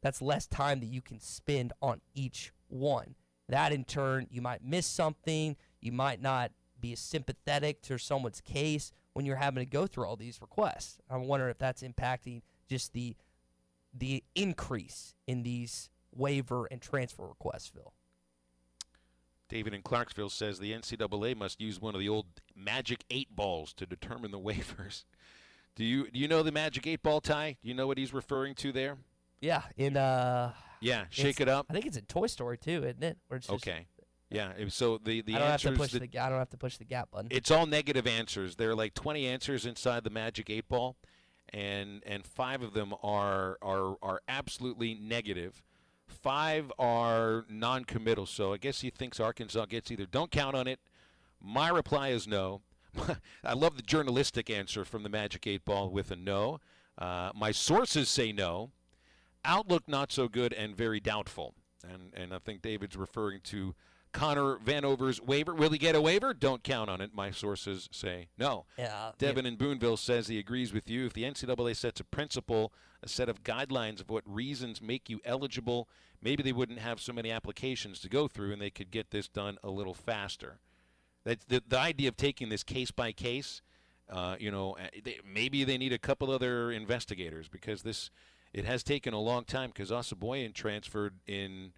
that's less time that you can spend on each one. That in turn, you might miss something. You might not be as sympathetic to someone's case when you're having to go through all these requests. I wonder if that's impacting just the increase in these waiver and transfer requests, Phil. David in Clarksville says the NCAA must use one of the old Magic 8 balls to determine the waivers. Do you know the Magic 8 ball, Ty? Do you know what he's referring to there? Yeah, Shake It Up. I think it's in Toy Story too, isn't it? Where it's just, okay. Yeah, so the I don't answers I don't have to push the gap button. It's all negative answers. There are like 20 answers inside the Magic 8 ball, and 5 of them are absolutely negative. 5 are non-committal. So I guess he thinks Arkansas gets either don't count on it. My reply is no. I love the journalistic answer from the Magic 8 ball with a no. My sources say no. Outlook not so good and very doubtful. And I think David's referring to Connor Vanover's waiver. Will he get a waiver? Don't count on it. My sources say no. Yeah. Devin in Boonville says he agrees with you. If the NCAA sets a principle, a set of guidelines of what reasons make you eligible, maybe they wouldn't have so many applications to go through and they could get this done a little faster. That's the idea of taking this case by case. Maybe they need a couple other investigators because it has taken a long time because Osaboyan transferred in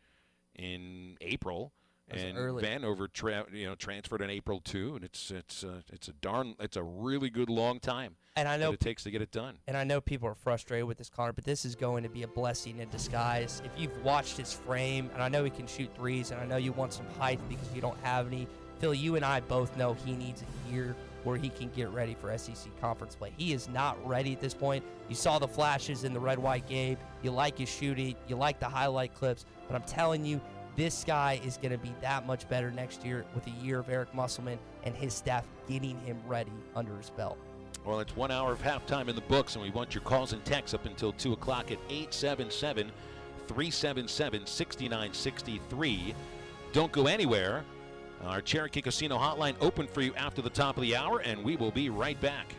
April. And Vanover transferred in April too, and it's a really good long time. And I know that it takes to get it done. And I know people are frustrated with this, Connor, but this is going to be a blessing in disguise. If you've watched his frame, and I know he can shoot threes, and I know you want some height because you don't have any. Phil, you and I both know he needs a year where he can get ready for SEC conference play. He is not ready at this point. You saw the flashes in the red-white game. You like his shooting. You like the highlight clips. But I'm telling you, this guy is going to be that much better next year with a year of Eric Musselman and his staff getting him ready under his belt. Well, it's 1 hour of halftime in the books, and we want your calls and texts up until 2 o'clock at 877-377-6963. Don't go anywhere. Our Cherokee Casino hotline open for you after the top of the hour, and we will be right back.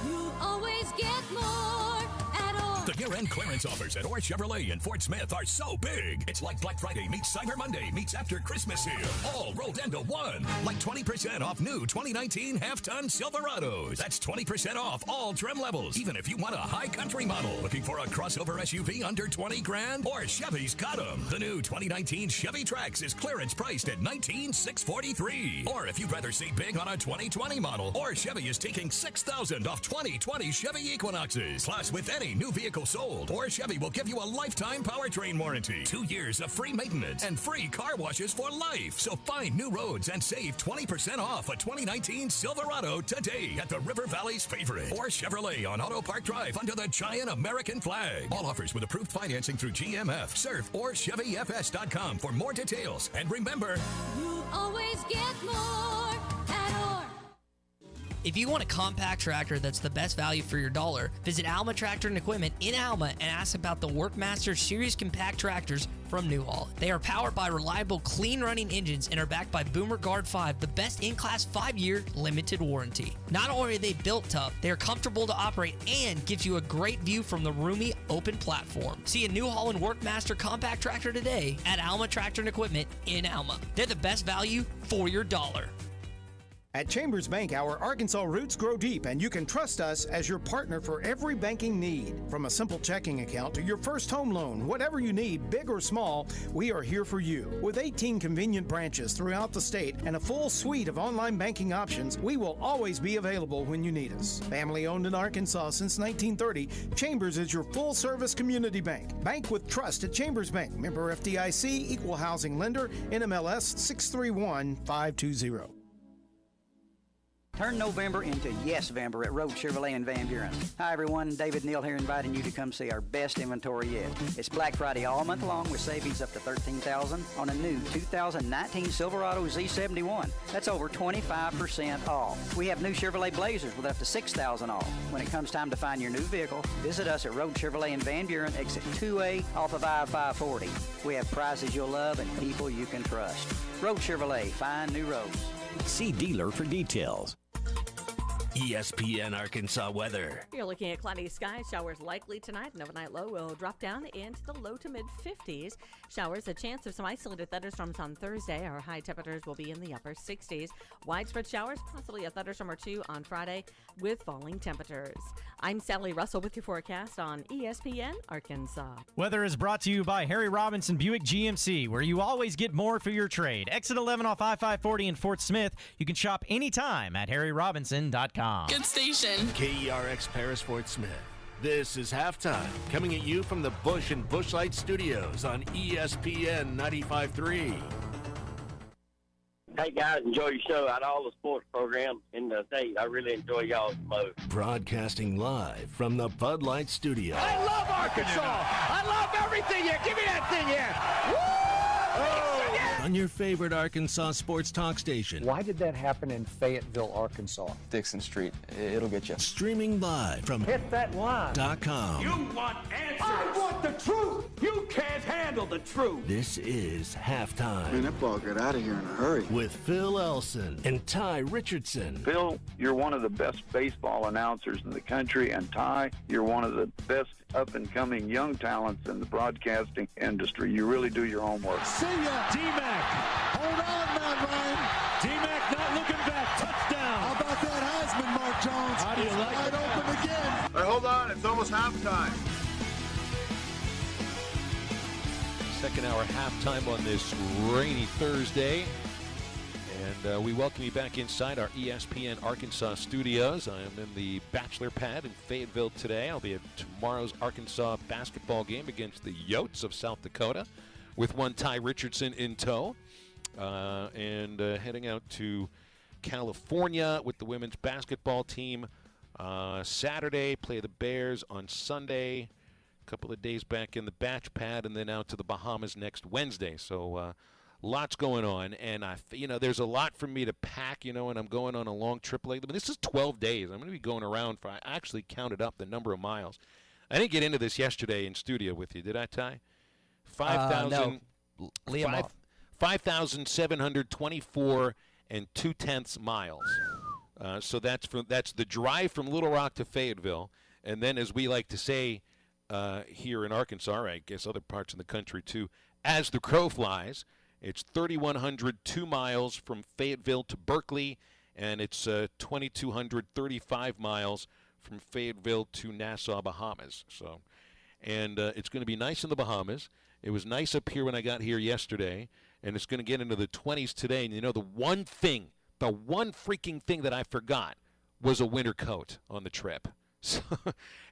You always get more at Orr. The year-end clearance offers at Orr Chevrolet in Fort Smith are so big. It's like Black Friday meets Cyber Monday meets after Christmas sale, all rolled into one. Like 20% off new 2019 half-ton Silverados. That's 20% off all trim levels, even if you want a high country model. Looking for a crossover SUV under 20 grand? Or Chevy's got them. The new 2019 Chevy Trax is clearance priced at $19,643. Or if you'd rather see big on a 2020 model, Or Chevy is taking $6,000 off 2020 Chevy Equinoxes. Plus, with any new vehicle sold, Or Chevy will give you a lifetime powertrain warranty, 2 years of free maintenance, and free car washes for life. So find new roads and save 20% off a 2019 Silverado today at the River Valley's favorite, Or Chevrolet on Auto Park Drive under the giant American flag. All offers with approved financing through GMF. Surf OrChevyFS.com for more details. And remember, You always get more at Orr. If you want a compact tractor that's the best value for your dollar, visit Alma Tractor and Equipment in Alma and ask about the Workmaster Series compact tractors from Newhall. They are powered by reliable, clean-running engines and are backed by Boomer Guard 5, the best in-class 5-year limited warranty. Not only are they built tough, they are comfortable to operate and gives you a great view from the roomy, open platform. See a Newhall and Workmaster compact tractor today at Alma Tractor and Equipment in Alma. They're the best value for your dollar. At Chambers Bank, our Arkansas roots grow deep, and you can trust us as your partner for every banking need. From a simple checking account to your first home loan, whatever you need, big or small, we are here for you. With 18 convenient branches throughout the state and a full suite of online banking options, we will always be available when you need us. Family owned in Arkansas since 1930, Chambers is your full-service community bank. Bank with trust at Chambers Bank. Member FDIC, equal housing lender, NMLS 631520. Turn November into Yes-Vember at Road Chevrolet in Van Buren. Hi everyone, David Neal here inviting you to come see our best inventory yet. It's Black Friday all month long with savings up to $13,000 on a new 2019 Silverado Z71. That's over 25% off. We have new Chevrolet Blazers with up to $6,000 off. When it comes time to find your new vehicle, visit us at Road Chevrolet in Van Buren, exit 2A off of I-540. We have prices you'll love and people you can trust. Road Chevrolet, find new roads. See dealer for details. ESPN Arkansas weather. You're looking at cloudy skies. Showers likely tonight. An overnight low will drop down into the low to mid 50s. Showers, a chance of some isolated thunderstorms on Thursday. Our high temperatures will be in the upper 60s. Widespread showers, possibly a thunderstorm or two on Friday with falling temperatures. I'm Sally Russell with your forecast on ESPN Arkansas. Weather is brought to you by Harry Robinson Buick GMC, where you always get more for your trade. Exit 11 off I-540 in Fort Smith. You can shop anytime at harryrobinson.com. Good station. KERX Paris Fort Smith. This is Halftime, coming at you from the Bush and Bushlight Studios on ESPN 95.3. Hey guys, enjoy your show. Out of all the sports programs in the state, I really enjoy y'all's most. Broadcasting live from the Bud Light Studio. I love Arkansas. I love everything here. Give me that thing here. Woo! On your favorite Arkansas sports talk station. Why did that happen in Fayetteville, Arkansas? Dixon Street. It'll get you. Streaming live from Hit that line. .com. You want answers. I want the truth. You can't handle the truth. This is Halftime. Man, that ball got out of here in a hurry. With Phil Elson and Ty Richardson. Phil, you're one of the best baseball announcers in the country, and Ty, you're one of the best up-and-coming young talents in the broadcasting industry. You really do your homework. See ya, D-Mac. Hold on now, Ryan. D-Mac not looking back. Touchdown. How about that Heisman, Mark Jones? How do you like it? Wide open again. All right, hold on. It's almost halftime. Second hour halftime on this rainy Thursday. And we welcome you back inside our ESPN Arkansas studios. I am in the Bachelor Pad in Fayetteville today. I'll be at tomorrow's Arkansas basketball game against the Yotes of South Dakota with one Ty Richardson in tow. And heading out to California with the women's basketball team Saturday. Play the Bears on Sunday. A couple of days back in the Batch Pad, and then out to the Bahamas next Wednesday. So lots going on, and there's a lot for me to pack, and I'm going on a long trip like this. This is 12 days. I'm going to be going around for, I actually counted up the number of miles. I didn't get into this yesterday in studio with you, did I, Ty? 5,724 and 2/10 miles. So that's the drive from Little Rock to Fayetteville, and then, as we like to say here in Arkansas, or I guess other parts of the country too, as the crow flies, it's 3,102 miles from Fayetteville to Berkeley, and it's 2,235 miles from Fayetteville to Nassau, Bahamas. So, and it's going to be nice in the Bahamas. It was nice up here when I got here yesterday, and it's going to get into the 20s today. And the one freaking thing that I forgot was a winter coat on the trip. So,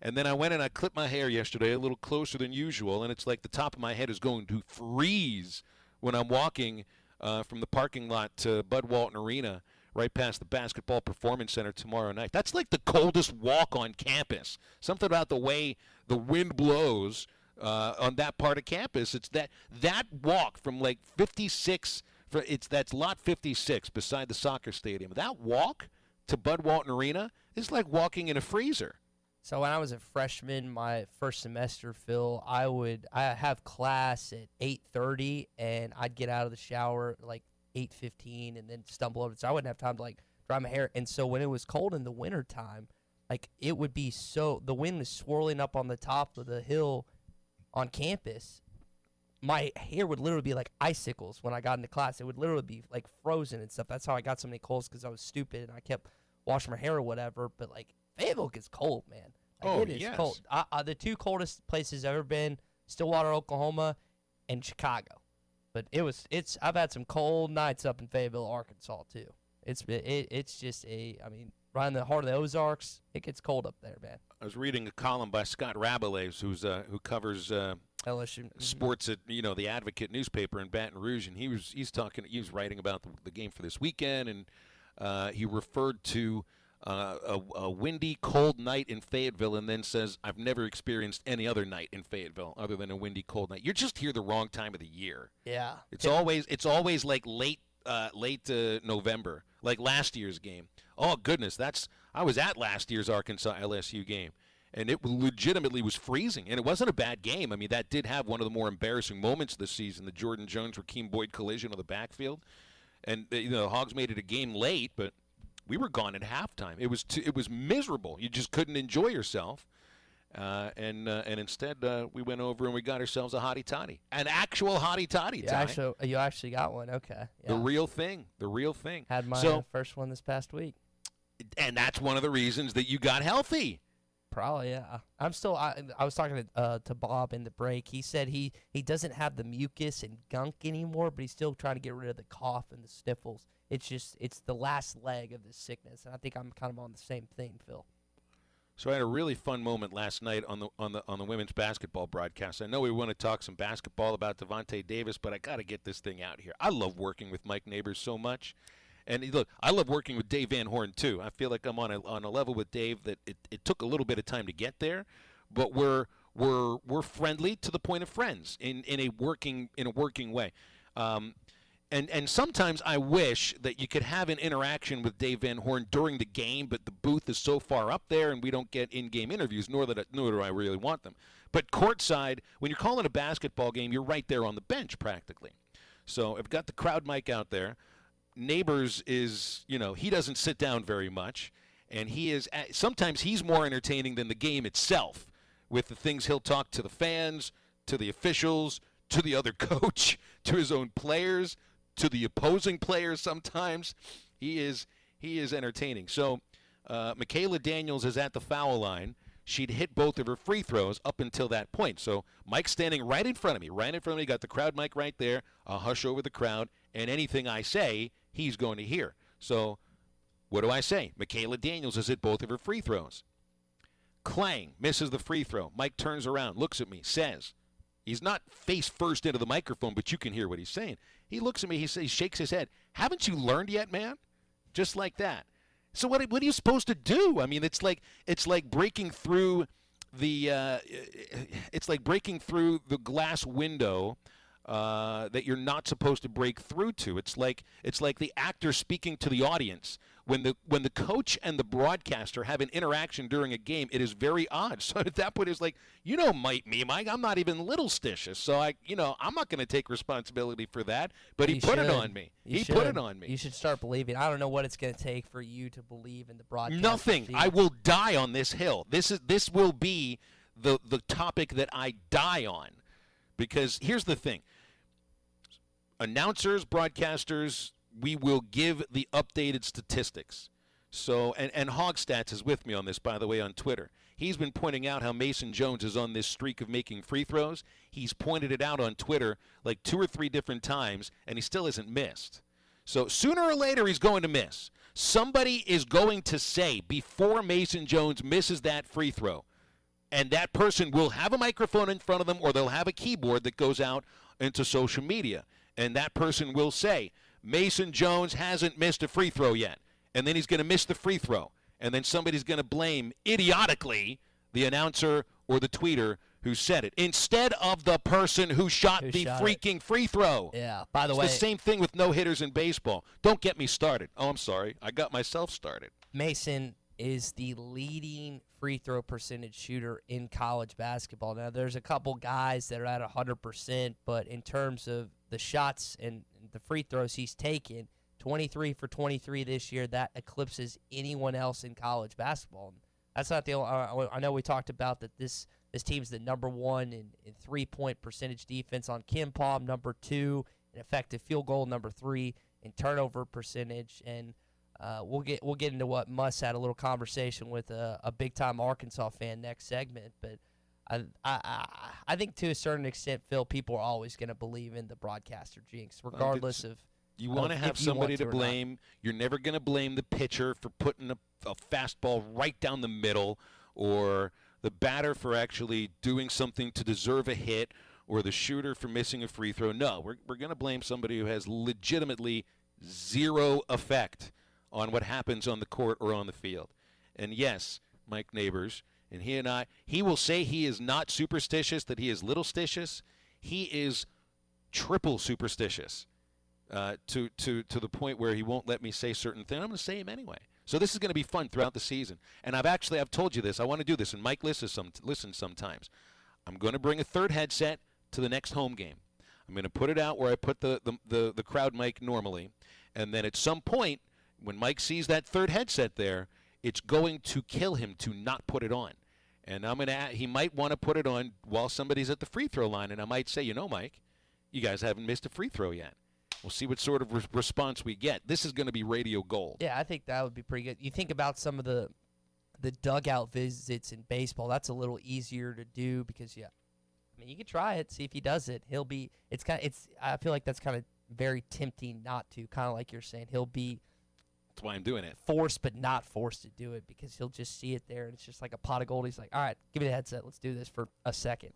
and then I went and I clipped my hair yesterday a little closer than usual, and it's like the top of my head is going to freeze when I'm walking from the parking lot to Bud Walton Arena right past the Basketball Performance Center tomorrow night. That's like the coldest walk on campus. Something about the way the wind blows on that part of campus. It's that walk from like 56, that's lot 56 beside the soccer stadium. That walk to Bud Walton Arena is like walking in a freezer. So when I was a freshman, my first semester, Phil, I have class at 8:30, and I'd get out of the shower at like 8:15 and then stumble over. So I wouldn't have time to dry my hair. And so when it was cold in the wintertime, it would be the wind was swirling up on the top of the hill on campus. My hair would literally be like icicles when I got into class. It would literally be like frozen and stuff. That's how I got so many colds, because I was stupid and I kept washing my hair or whatever. But Fayetteville gets cold, man. It is cold. The two coldest places I've ever been: Stillwater, Oklahoma, and Chicago. But I've had some cold nights up in Fayetteville, Arkansas too. It's just right in the heart of the Ozarks. It gets cold up there, man. I was reading a column by Scott Rabelais, who covers LSU sports at the Advocate newspaper in Baton Rouge, and he was writing about the game for this weekend, and he referred to a windy, cold night in Fayetteville, and then says, "I've never experienced any other night in Fayetteville other than a windy, cold night." You're just here the wrong time of the year. Yeah. It's always like late November, like last year's game. Oh goodness, I was at last year's Arkansas LSU game, and it legitimately was freezing, and it wasn't a bad game. I mean, that did have one of the more embarrassing moments this season, the Jordan Jones-Rakeem Boyd collision on the backfield, and the Hogs made it a game late, but we were gone at halftime. It was miserable. You just couldn't enjoy yourself. And instead, we went over and we got ourselves a hottie toddy, an actual hottie toddy. You actually got one. Okay. Yeah. The real thing. Had my first one this past week. And that's one of the reasons that you got healthy. Probably, yeah. I was talking to Bob in the break. He said he doesn't have the mucus and gunk anymore, but he's still trying to get rid of the cough and the sniffles. It's the last leg of this sickness, and I think I'm kind of on the same thing, Phil. So I had a really fun moment last night on the women's basketball broadcast. I know we want to talk some basketball about Devontae Davis, but I got to get this thing out here. I love working with Mike Neighbors so much. And look, I love working with Dave Van Horn too. I feel like I'm on a level with Dave that it took a little bit of time to get there, but we're friendly to the point of friends in a working way. And sometimes I wish that you could have an interaction with Dave Van Horn during the game, but the booth is so far up there and we don't get in-game interviews, nor do I really want them. But courtside, when you're calling a basketball game, you're right there on the bench practically. So I've got the crowd mic out there. Neighbors is, he doesn't sit down very much, and sometimes he's more entertaining than the game itself with the things he'll talk to the fans, to the officials, to the other coach, to his own players, to the opposing players sometimes. He is entertaining. So Michaela Daniels is at the foul line. She'd hit both of her free throws up until that point. So Mike's standing right in front of me, got the crowd mic right there. I'll hush over the crowd, and anything I say, he's going to hear. So what do I say? Michaela Daniels has hit both of her free throws. Clang, misses the free throw. Mike turns around, looks at me, says, he's not face first into the microphone, but you can hear what he's saying. He looks at me, he shakes his head. Haven't you learned yet, man? Just like that. So what are you supposed to do? I mean, it's like breaking through the glass window that you're not supposed to break through to. It's like the actor speaking to the audience. When the coach and the broadcaster have an interaction during a game, it is very odd. So at that point, it's like, Mike, I'm not even little stitious. So I'm not going to take responsibility for that. But he put it on me. Put it on me. You should start believing. I don't know what it's going to take for you to believe in the broadcast. Nothing. Machine. I will die on this hill. This will be the topic that I die on, because here's the thing. Announcers, broadcasters, we will give the updated statistics. So, and Hogstats is with me on this, by the way, on Twitter. He's been pointing out how Mason Jones is on this streak of making free throws. He's pointed it out on Twitter like 2 or 3 different times, and he still hasn't missed. So sooner or later, he's going to miss. Somebody is going to say before Mason Jones misses that free throw, and that person will have a microphone in front of them, or they'll have a keyboard that goes out into social media. And that person will say, Mason Jones hasn't missed a free throw yet. And then he's going to miss the free throw. And then somebody's going to blame, idiotically, the announcer or the tweeter who said it, instead of the person who shot the freaking free throw. Yeah, by the way. It's the same thing with no-hitters in baseball. Don't get me started. Oh, I'm sorry. I got myself started. Mason is the leading free throw percentage shooter in college basketball. Now, there's a couple guys that are at 100%, but in terms of the shots and the free throws he's taken, 23 for 23 this year, that eclipses anyone else in college basketball. That's not the only. I know we talked about that this team's the number 1 in 3-point percentage defense on KenPom, number 2 in effective field goal, number 3 in turnover percentage, and we'll get into what Muss had a little conversation with a big-time Arkansas fan next segment. But I think to a certain extent, Phil, people are always going to believe in the broadcaster jinx, regardless of. You want to have somebody to blame. You're never going to blame the pitcher for putting a fastball right down the middle, or the batter for actually doing something to deserve a hit, or the shooter for missing a free throw. No, we're going to blame somebody who has legitimately zero effect on what happens on the court or on the field. And yes, Mike Neighbors, and he will say he is not superstitious, that he is little-stitious. He is triple superstitious to the point where he won't let me say certain things. I'm going to say him anyway. So this is going to be fun throughout the season. And I've told you this. I want to do this, and Mike listens sometimes. I'm going to bring a third headset to the next home game. I'm going to put it out where I put the crowd mic normally, and then at some point, when Mike sees that third headset there, it's going to kill him to not put it on. And he might want to put it on while somebody's at the free throw line, and I might say, Mike, you guys haven't missed a free throw yet. We'll see what sort of response we get. This is going to be radio gold. Yeah, I think that would be pretty good. You think about some of the dugout visits in baseball. That's a little easier to do because, you could try it, see if he does it. I feel like that's kind of very tempting not to, kind of like you're saying. That's why I'm doing it. Forced but not forced to do it because he'll just see it there, and it's just like a pot of gold. He's like, all right, give me the headset. Let's do this for a second.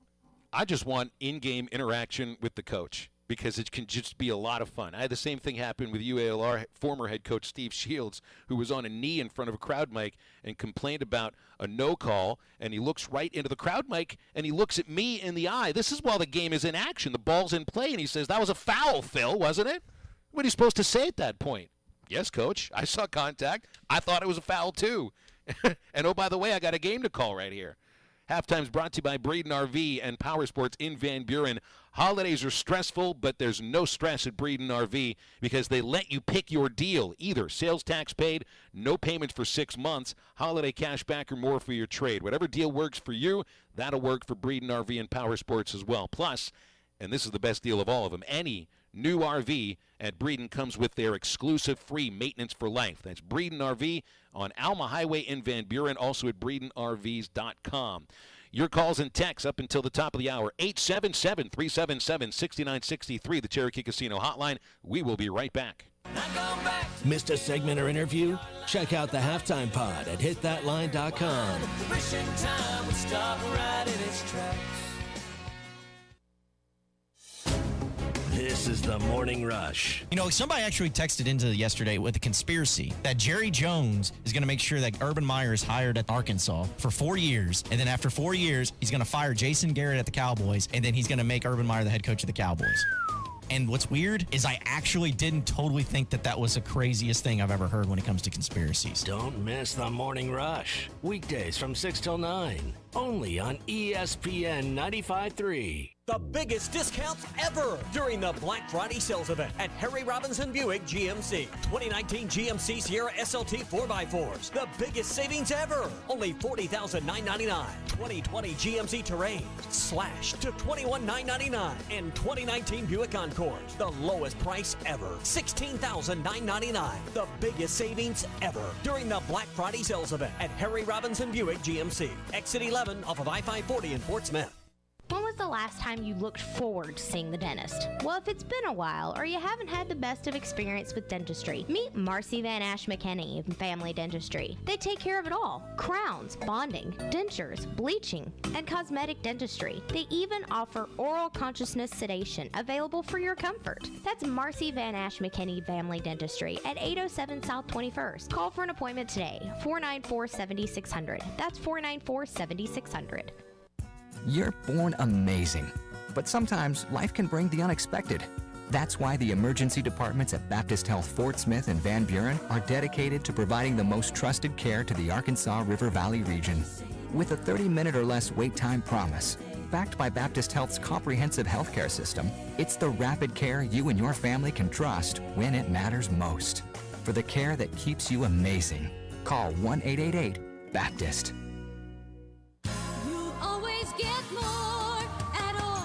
I just want in-game interaction with the coach because it can just be a lot of fun. I had the same thing happen with UALR former head coach Steve Shields, who was on a knee in front of a crowd mic and complained about a no call, and he looks right into the crowd mic, and he looks at me in the eye. This is while the game is in action. The ball's in play, and he says, that was a foul, Phil, wasn't it? What are you supposed to say at that point? Yes, coach. I saw contact. I thought it was a foul, too. And, oh, by the way, I got a game to call right here. Halftime's brought to you by Breeden RV and Power Sports in Van Buren. Holidays are stressful, but there's no stress at Breeden RV because they let you pick your deal. Either sales tax paid, no payments for 6 months, holiday cash back, or more for your trade. Whatever deal works for you, that'll work for Breeden RV and Power Sports as well. Plus, and this is the best deal of all of them, any new RV at Breeden comes with their exclusive free maintenance for life. That's Breeden RV on Alma Highway in Van Buren, also at BreedenRVs.com. Your calls and texts up until the top of the hour, 877-377-6963, the Cherokee Casino hotline. We will be right back. Missed a segment or interview? Check out the Halftime Pod at hitthatline.com. This is the Morning Rush. Somebody actually texted into yesterday with a conspiracy that Jerry Jones is going to make sure that Urban Meyer is hired at Arkansas for 4 years, and then after 4 years, he's going to fire Jason Garrett at the Cowboys, and then he's going to make Urban Meyer the head coach of the Cowboys. And what's weird is I actually didn't totally think that was the craziest thing I've ever heard when it comes to conspiracies. Don't miss the Morning Rush. Weekdays from 6 till 9. Only on ESPN 95.3. The biggest discounts ever during the Black Friday sales event at Harry Robinson Buick GMC. 2019 GMC Sierra SLT 4x4s. The biggest savings ever. Only $40,999. 2020 GMC Terrain slashed to $21,999. And 2019 Buick Encores. The lowest price ever. $16,999. The biggest savings ever during the Black Friday sales event at Harry Robinson Buick GMC. Exit 11 off of I-540 in Fort Smith. When was the last time you looked forward to seeing the dentist? Well, if it's been a while or you haven't had the best of experience with dentistry, meet Marcy Van Ash McKinney of Family Dentistry. They take care of it all. Crowns, bonding, dentures, bleaching, and cosmetic dentistry. They even offer oral consciousness sedation available for your comfort. That's Marcy Van Ash McKinney Family Dentistry at 807 South 21st. Call for an appointment today, 494-7600. That's 494-7600. You're born amazing, but sometimes life can bring the unexpected. That's why the emergency departments at Baptist Health Fort Smith and Van Buren are dedicated to providing the most trusted care to the Arkansas River Valley region. With a 30-minute or less wait time promise, backed by Baptist Health's comprehensive healthcare system, it's the rapid care you and your family can trust when it matters most. For the care that keeps you amazing, call 1-888-BAPTIST.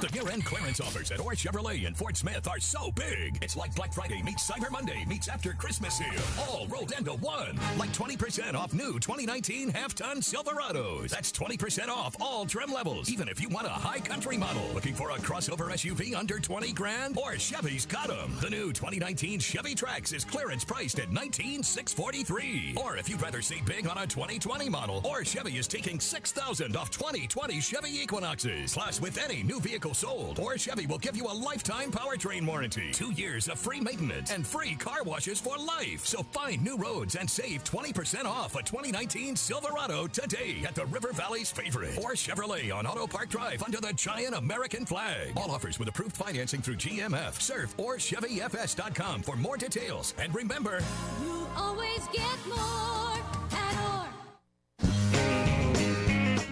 The year-end clearance offers at Orr Chevrolet in Fort Smith are so big. It's like Black Friday meets Cyber Monday meets after Christmas sale. All rolled into one. Like 20% off new 2019 half-ton Silverados. That's 20% off all trim levels. Even if you want a high country model. Looking for a crossover SUV under 20 grand? Or Chevy's got them. The new 2019 Chevy Trax is clearance priced at $19,643. Or if you'd rather see big on a 2020 model, Or Chevy is taking $6,000 off 2020 Chevy Equinoxes. Plus, with any new vehicle sold, old. Or Chevy will give you a lifetime powertrain warranty, 2 years of free maintenance, and free car washes for life. So find new roads and save 20% off a 2019 Silverado today at the River Valley's favorite, or Chevrolet on Auto Park Drive under the giant American flag. All offers with approved financing through GMF, Surf, or ChevyFS.com for more details. And remember, You always get more at Orr.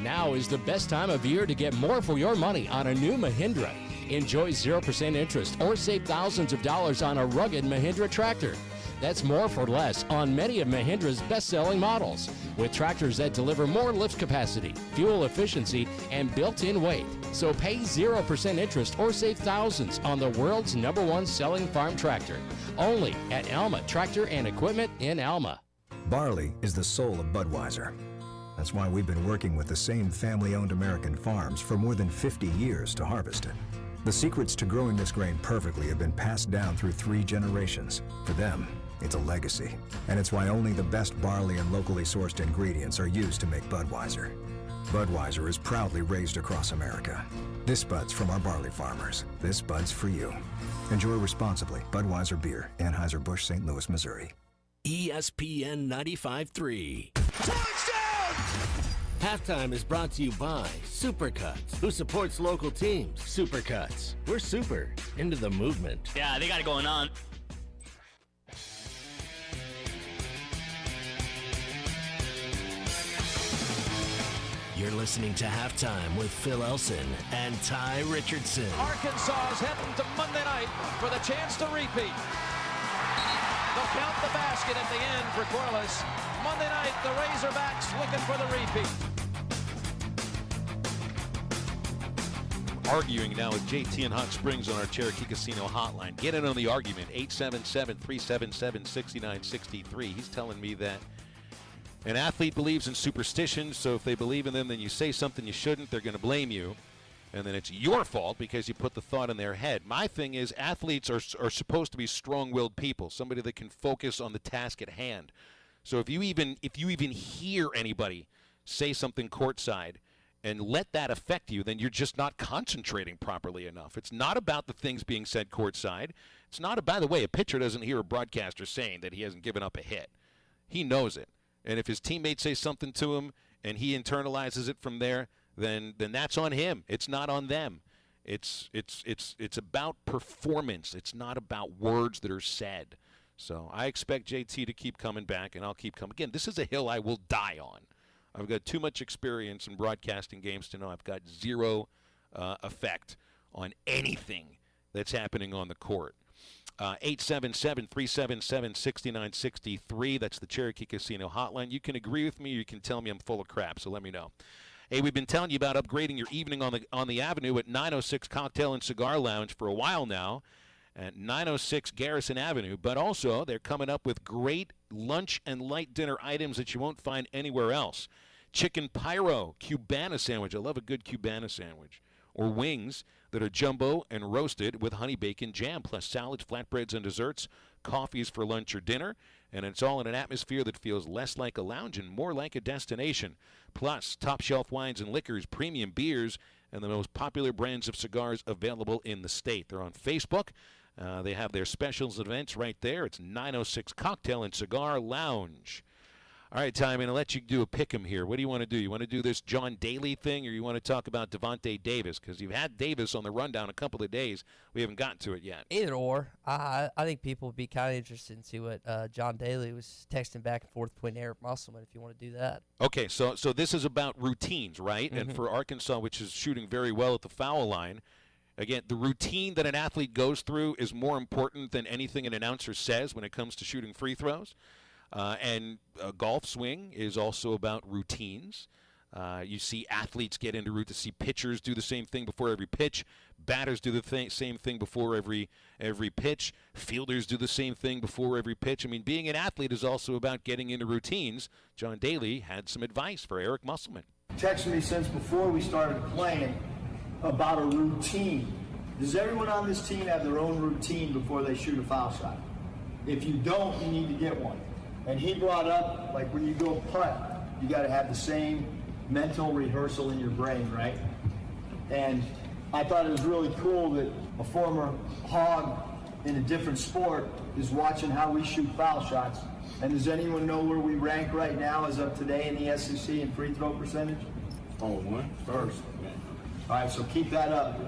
Now is the best time of year to get more for your money on a new Mahindra. Enjoy 0% interest or save thousands of dollars on a rugged Mahindra tractor. That's more for less on many of Mahindra's best-selling models, with tractors that deliver more lift capacity, fuel efficiency, and built-in weight. So pay 0% interest or save thousands on the world's #1 selling farm tractor. Only at Alma Tractor and Equipment in Alma. Barley is the soul of Budweiser. That's why we've been working with the same family-owned American farms for more than 50 years to harvest it. The secrets to growing this grain perfectly have been passed down through 3 generations. For them, it's a legacy. And it's why only the best barley and locally sourced ingredients are used to make Budweiser. Budweiser is proudly raised across America. This Bud's from our barley farmers. This Bud's for you. Enjoy responsibly. Budweiser Beer, Anheuser-Busch, St. Louis, Missouri. ESPN 95.3. Halftime is brought to you by Supercuts, who supports local teams. Supercuts. We're super into the movement. Yeah, they got it going on. You're listening to Halftime with Phil Elson and Ty Richardson. Arkansas is heading to Monday night for the chance to repeat. They'll count the basket at the end for Corliss. Monday night, the Razorbacks looking for the repeat. Arguing now with JT in Hot Springs on our Cherokee Casino hotline. Get in on the argument, 877-377-6963. He's telling me that an athlete believes in superstitions, so if they believe in them, then you say something you shouldn't, they're going to blame you. And then it's your fault because you put the thought in their head. My thing is athletes are supposed to be strong-willed people, somebody that can focus on the task at hand. So if you even hear anybody say something courtside and let that affect you, then you're just not concentrating properly enough. It's not about the things being said courtside. It's not, by the way, a pitcher doesn't hear a broadcaster saying that he hasn't given up a hit. He knows it. And if his teammates say something to him and he internalizes it from there, then that's on him. It's not on them. It's about performance. It's not about words that are said. So I expect JT to keep coming back, and I'll keep coming. Again, this is a hill I will die on. I've got too much experience in broadcasting games to know I've got zero effect on anything that's happening on the court. 877-377-6963. That's the Cherokee Casino hotline. You can agree with me or you can tell me I'm full of crap, so let me know. Hey, we've been telling you about upgrading your evening on the Avenue at 906 Cocktail and Cigar Lounge for a while now at 906 Garrison Avenue, but also they're coming up with great lunch and light dinner items that you won't find anywhere else. Chicken Pyro Cubana sandwich. I love a good Cubana sandwich. Or wings that are jumbo and roasted with honey bacon jam, plus salads, flatbreads, and desserts, coffees for lunch or dinner, and it's all in an atmosphere that feels less like a lounge and more like a destination. Plus, top-shelf wines and liquors, premium beers, and the most popular brands of cigars available in the state. They're on Facebook. They have their specials and events right there. It's 906 Cocktail and Cigar Lounge. All right, Ty, I'm going to let you do a pick'em here. What do you want to do? You want to do this John Daly thing, or you want to talk about Devontae Davis? Because you've had Davis on the rundown a couple of days. We haven't gotten to it yet. Either or. I think people would be kind of interested to see what John Daly was texting back and forth between Eric Musselman, if you want to do that. Okay, so this is about routines, right? Mm-hmm. And for Arkansas, which is shooting very well at the foul line, again, the routine that an athlete goes through is more important than anything an announcer says when it comes to shooting free throws. And golf swing is also about routines. You see athletes get into routine. See pitchers do the same thing before every pitch. Batters do the same thing before every pitch. Fielders do the same thing before every pitch. I mean, being an athlete is also about getting into routines. John Daly had some advice for Eric Musselman. Texted me since before we started playing about a routine. Does everyone on this team have their own routine before they shoot a foul shot? If you don't, you need to get one. And he brought up, like when you go putt, you got to have the same mental rehearsal in your brain, right? And I thought it was really cool that a former Hog in a different sport is watching how we shoot foul shots. And does anyone know where we rank right now as of today in the SEC in free throw percentage? First. All right, so keep that up.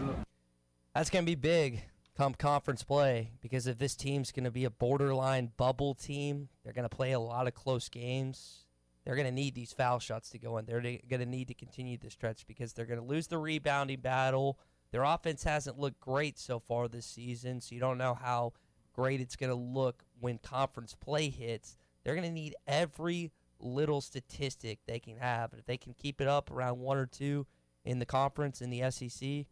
That's going to be big come conference play, because if this team's going to be a borderline bubble team, they're going to play a lot of close games. They're going to need these foul shots to go in. They're going to need to continue the stretch because they're going to lose the rebounding battle. Their offense hasn't looked great so far this season, so you don't know how great it's going to look when conference play hits. They're going to need every little statistic they can have. And if they can keep it up around 1 or 2 in the conference in the SEC,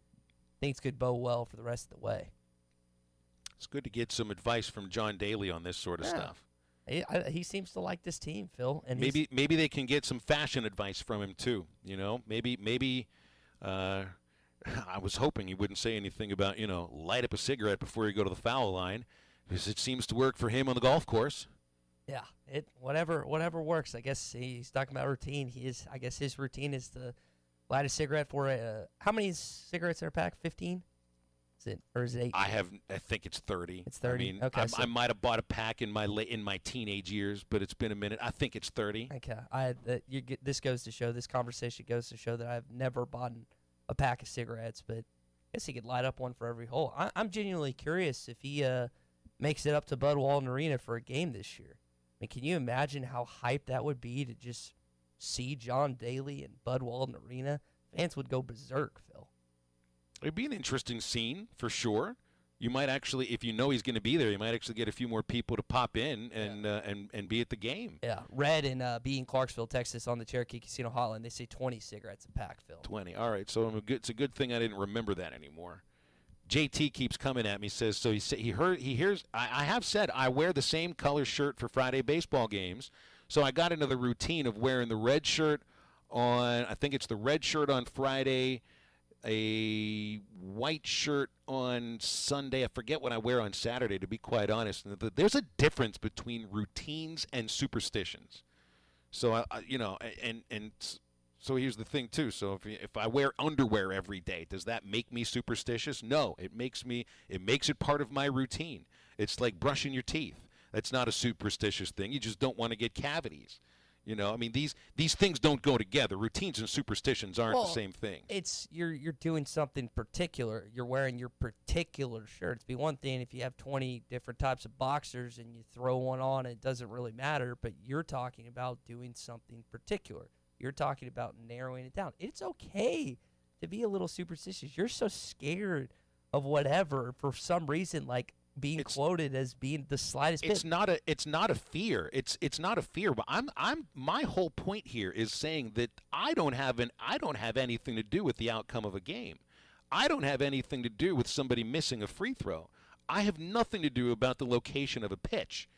things could bode well for the rest of the way. It's good to get some advice from John Daly on this sort of stuff. He seems to like this team, Phil. And maybe they can get some fashion advice from him too. You know, maybe. I was hoping he wouldn't say anything about light up a cigarette before you go to the foul line, because it seems to work for him on the golf course. Yeah, whatever works. I guess he's talking about routine. I guess his routine is to light a cigarette for how many cigarettes are packed? 15? Is it 8? I think it's 30. It's 30. I mean, okay, I might have bought a pack in my teenage years, but it's been a minute. I think it's 30. Okay. This conversation goes to show that I've never bought a pack of cigarettes, but I guess he could light up one for every hole. I'm genuinely curious if he makes it up to Bud Walton Arena for a game this year. I mean, can you imagine how hyped that would be to just see John Daly in Bud Walton Arena? Fans would go berserk, Phil. It'd be an interesting scene for sure. You might actually, if you know he's going to be there, you might actually get a few more people to pop in and be at the game. Yeah, Red and B in Clarksville, Texas, on the Cherokee Casino Hotline, they say 20 cigarettes a pack, Phil. 20. All right, so it's a good thing I didn't remember that anymore. JT keeps coming at me, says, so he hears, I have said I wear the same color shirt for Friday baseball games, so I got into the routine of wearing the red shirt on, I think it's the red shirt on Friday, a white shirt on Sunday. I forget what I wear on Saturday, to be quite honest. There's a difference between routines and superstitions. So, so here's the thing, too. So if I wear underwear every day, does that make me superstitious? No, it makes it part of my routine. It's like brushing your teeth. That's not a superstitious thing. You just don't want to get cavities. I mean, these things don't go together. Routines and superstitions aren't the same thing. It's you're doing something particular. You're wearing your particular shirt. It'd be one thing if you have 20 different types of boxers and you throw one on, it doesn't really matter, but you're talking about doing something particular. You're talking about narrowing it down. It's okay to be a little superstitious. You're so scared of whatever for some reason, like being quoted as being the slightest bit. It's not a fear. It's not a fear. But my whole point here is saying that I don't have anything to do with the outcome of a game. I don't have anything to do with somebody missing a free throw. I have nothing to do about the location of a pitch.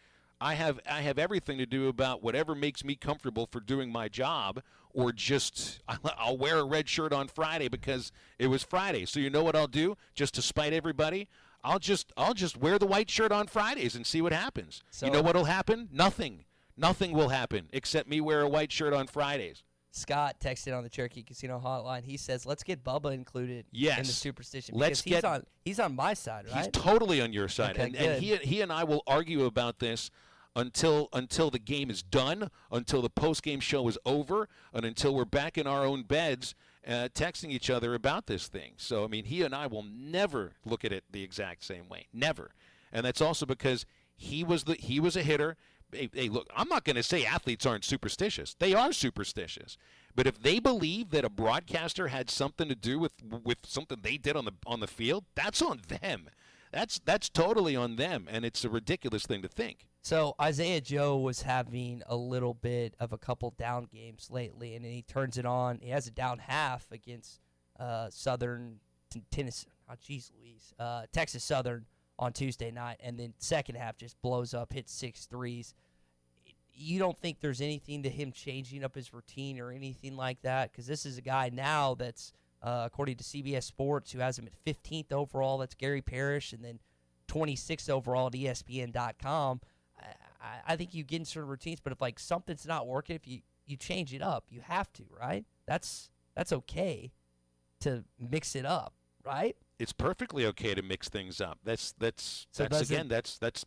I have everything to do about whatever makes me comfortable for doing my job, or just I'll wear a red shirt on Friday because it was Friday. So you know what I'll do, just to spite everybody? I'll just wear the white shirt on Fridays and see what happens. So, you know what'll happen? Nothing. Nothing will happen except me wear a white shirt on Fridays. Scott texted on the Cherokee Casino Hotline. He says, "Let's get Bubba included in the superstition." Because he's on my side, right? He's totally on your side, okay, and he and I will argue about this until the game is done, until the post-game show is over, and until we're back in our own beds texting each other about this thing. So, I mean, he and I will never look at it the exact same way. Never. And that's also because he was a hitter. Hey, look, I'm not going to say athletes aren't superstitious. They are superstitious. But if they believe that a broadcaster had something to do with something they did on the field, that's on them. That's totally on them, and it's a ridiculous thing to think. So Isaiah Joe was having a little bit of a couple down games lately, and then he turns it on. He has a down half against Southern Tennessee. Oh, geez Louise. Texas Southern on Tuesday night, and then second half just blows up, hits 6 threes. You don't think there's anything to him changing up his routine or anything like that? Because this is a guy now that's, according to CBS Sports, who has him at 15th overall. That's Gary Parrish, and then 26th overall at ESPN.com. I think you get in certain routines, but if something's not working, if you change it up, you have to, right? That's okay to mix it up, right? It's perfectly okay to mix things up. That's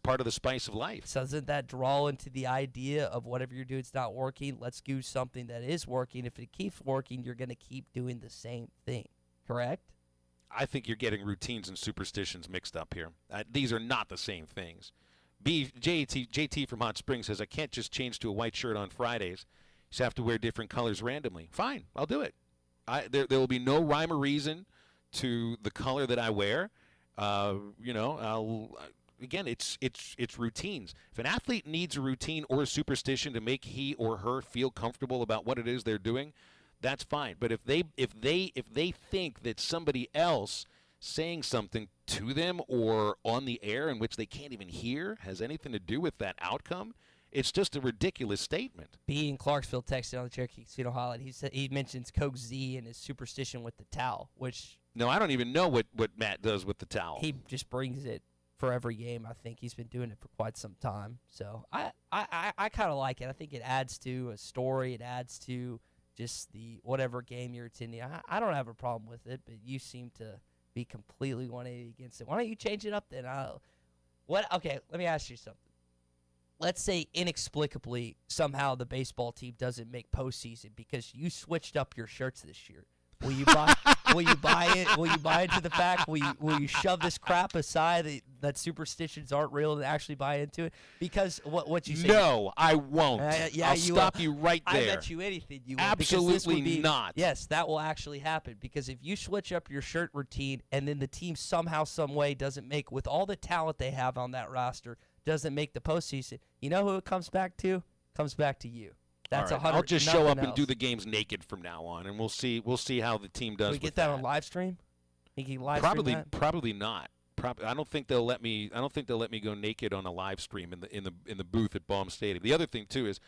part of the spice of life. So doesn't that draw into the idea of whatever you're doing is not working? Let's do something that is working. If it keeps working, you're going to keep doing the same thing, correct? I think you're getting routines and superstitions mixed up here. These are not the same things. JT from Hot Springs says, I can't just change to a white shirt on Fridays. You just have to wear different colors randomly. Fine, I'll do it. There will be no rhyme or reason to the color that I wear. Again, it's routines. If an athlete needs a routine or a superstition to make he or her feel comfortable about what it is they're doing, that's fine. But if they think that somebody else saying something to them or on the air in which they can't even hear has anything to do with that outcome, it's just a ridiculous statement. B in Clarksville texted on the Cherokee Casino Hotline. He mentions Coach Z and his superstition with the towel, which... No, I don't even know what Matt does with the towel. He just brings it for every game. I think he's been doing it for quite some time. So I kind of like it. I think it adds to a story. It adds to just the whatever game you're attending. I don't have a problem with it, but you seem to be completely 180 against it. Why don't you change it up then? Okay, let me ask you something. Let's say inexplicably somehow the baseball team doesn't make postseason because you switched up your shirts this year. Will you buy? Will you buy it? Will you buy into the fact? Will you shove this crap aside that superstitions aren't real and actually buy into it? Because what you say? No, I won't. I'll stop you right there. I bet you anything you will. Absolutely not. Yes, that will actually happen because if you switch up your shirt routine and then the team somehow, some way doesn't make, with all the talent they have on that roster, doesn't make the postseason, you know who it comes back to? It comes back to you. That's right. I'll just show up and do the games naked from now on, and we'll see how the team does. Can we get that on live stream? You can live stream that? Probably not. I don't think they'll let me go naked on a live stream in the booth at Baum Stadium. The other thing too is,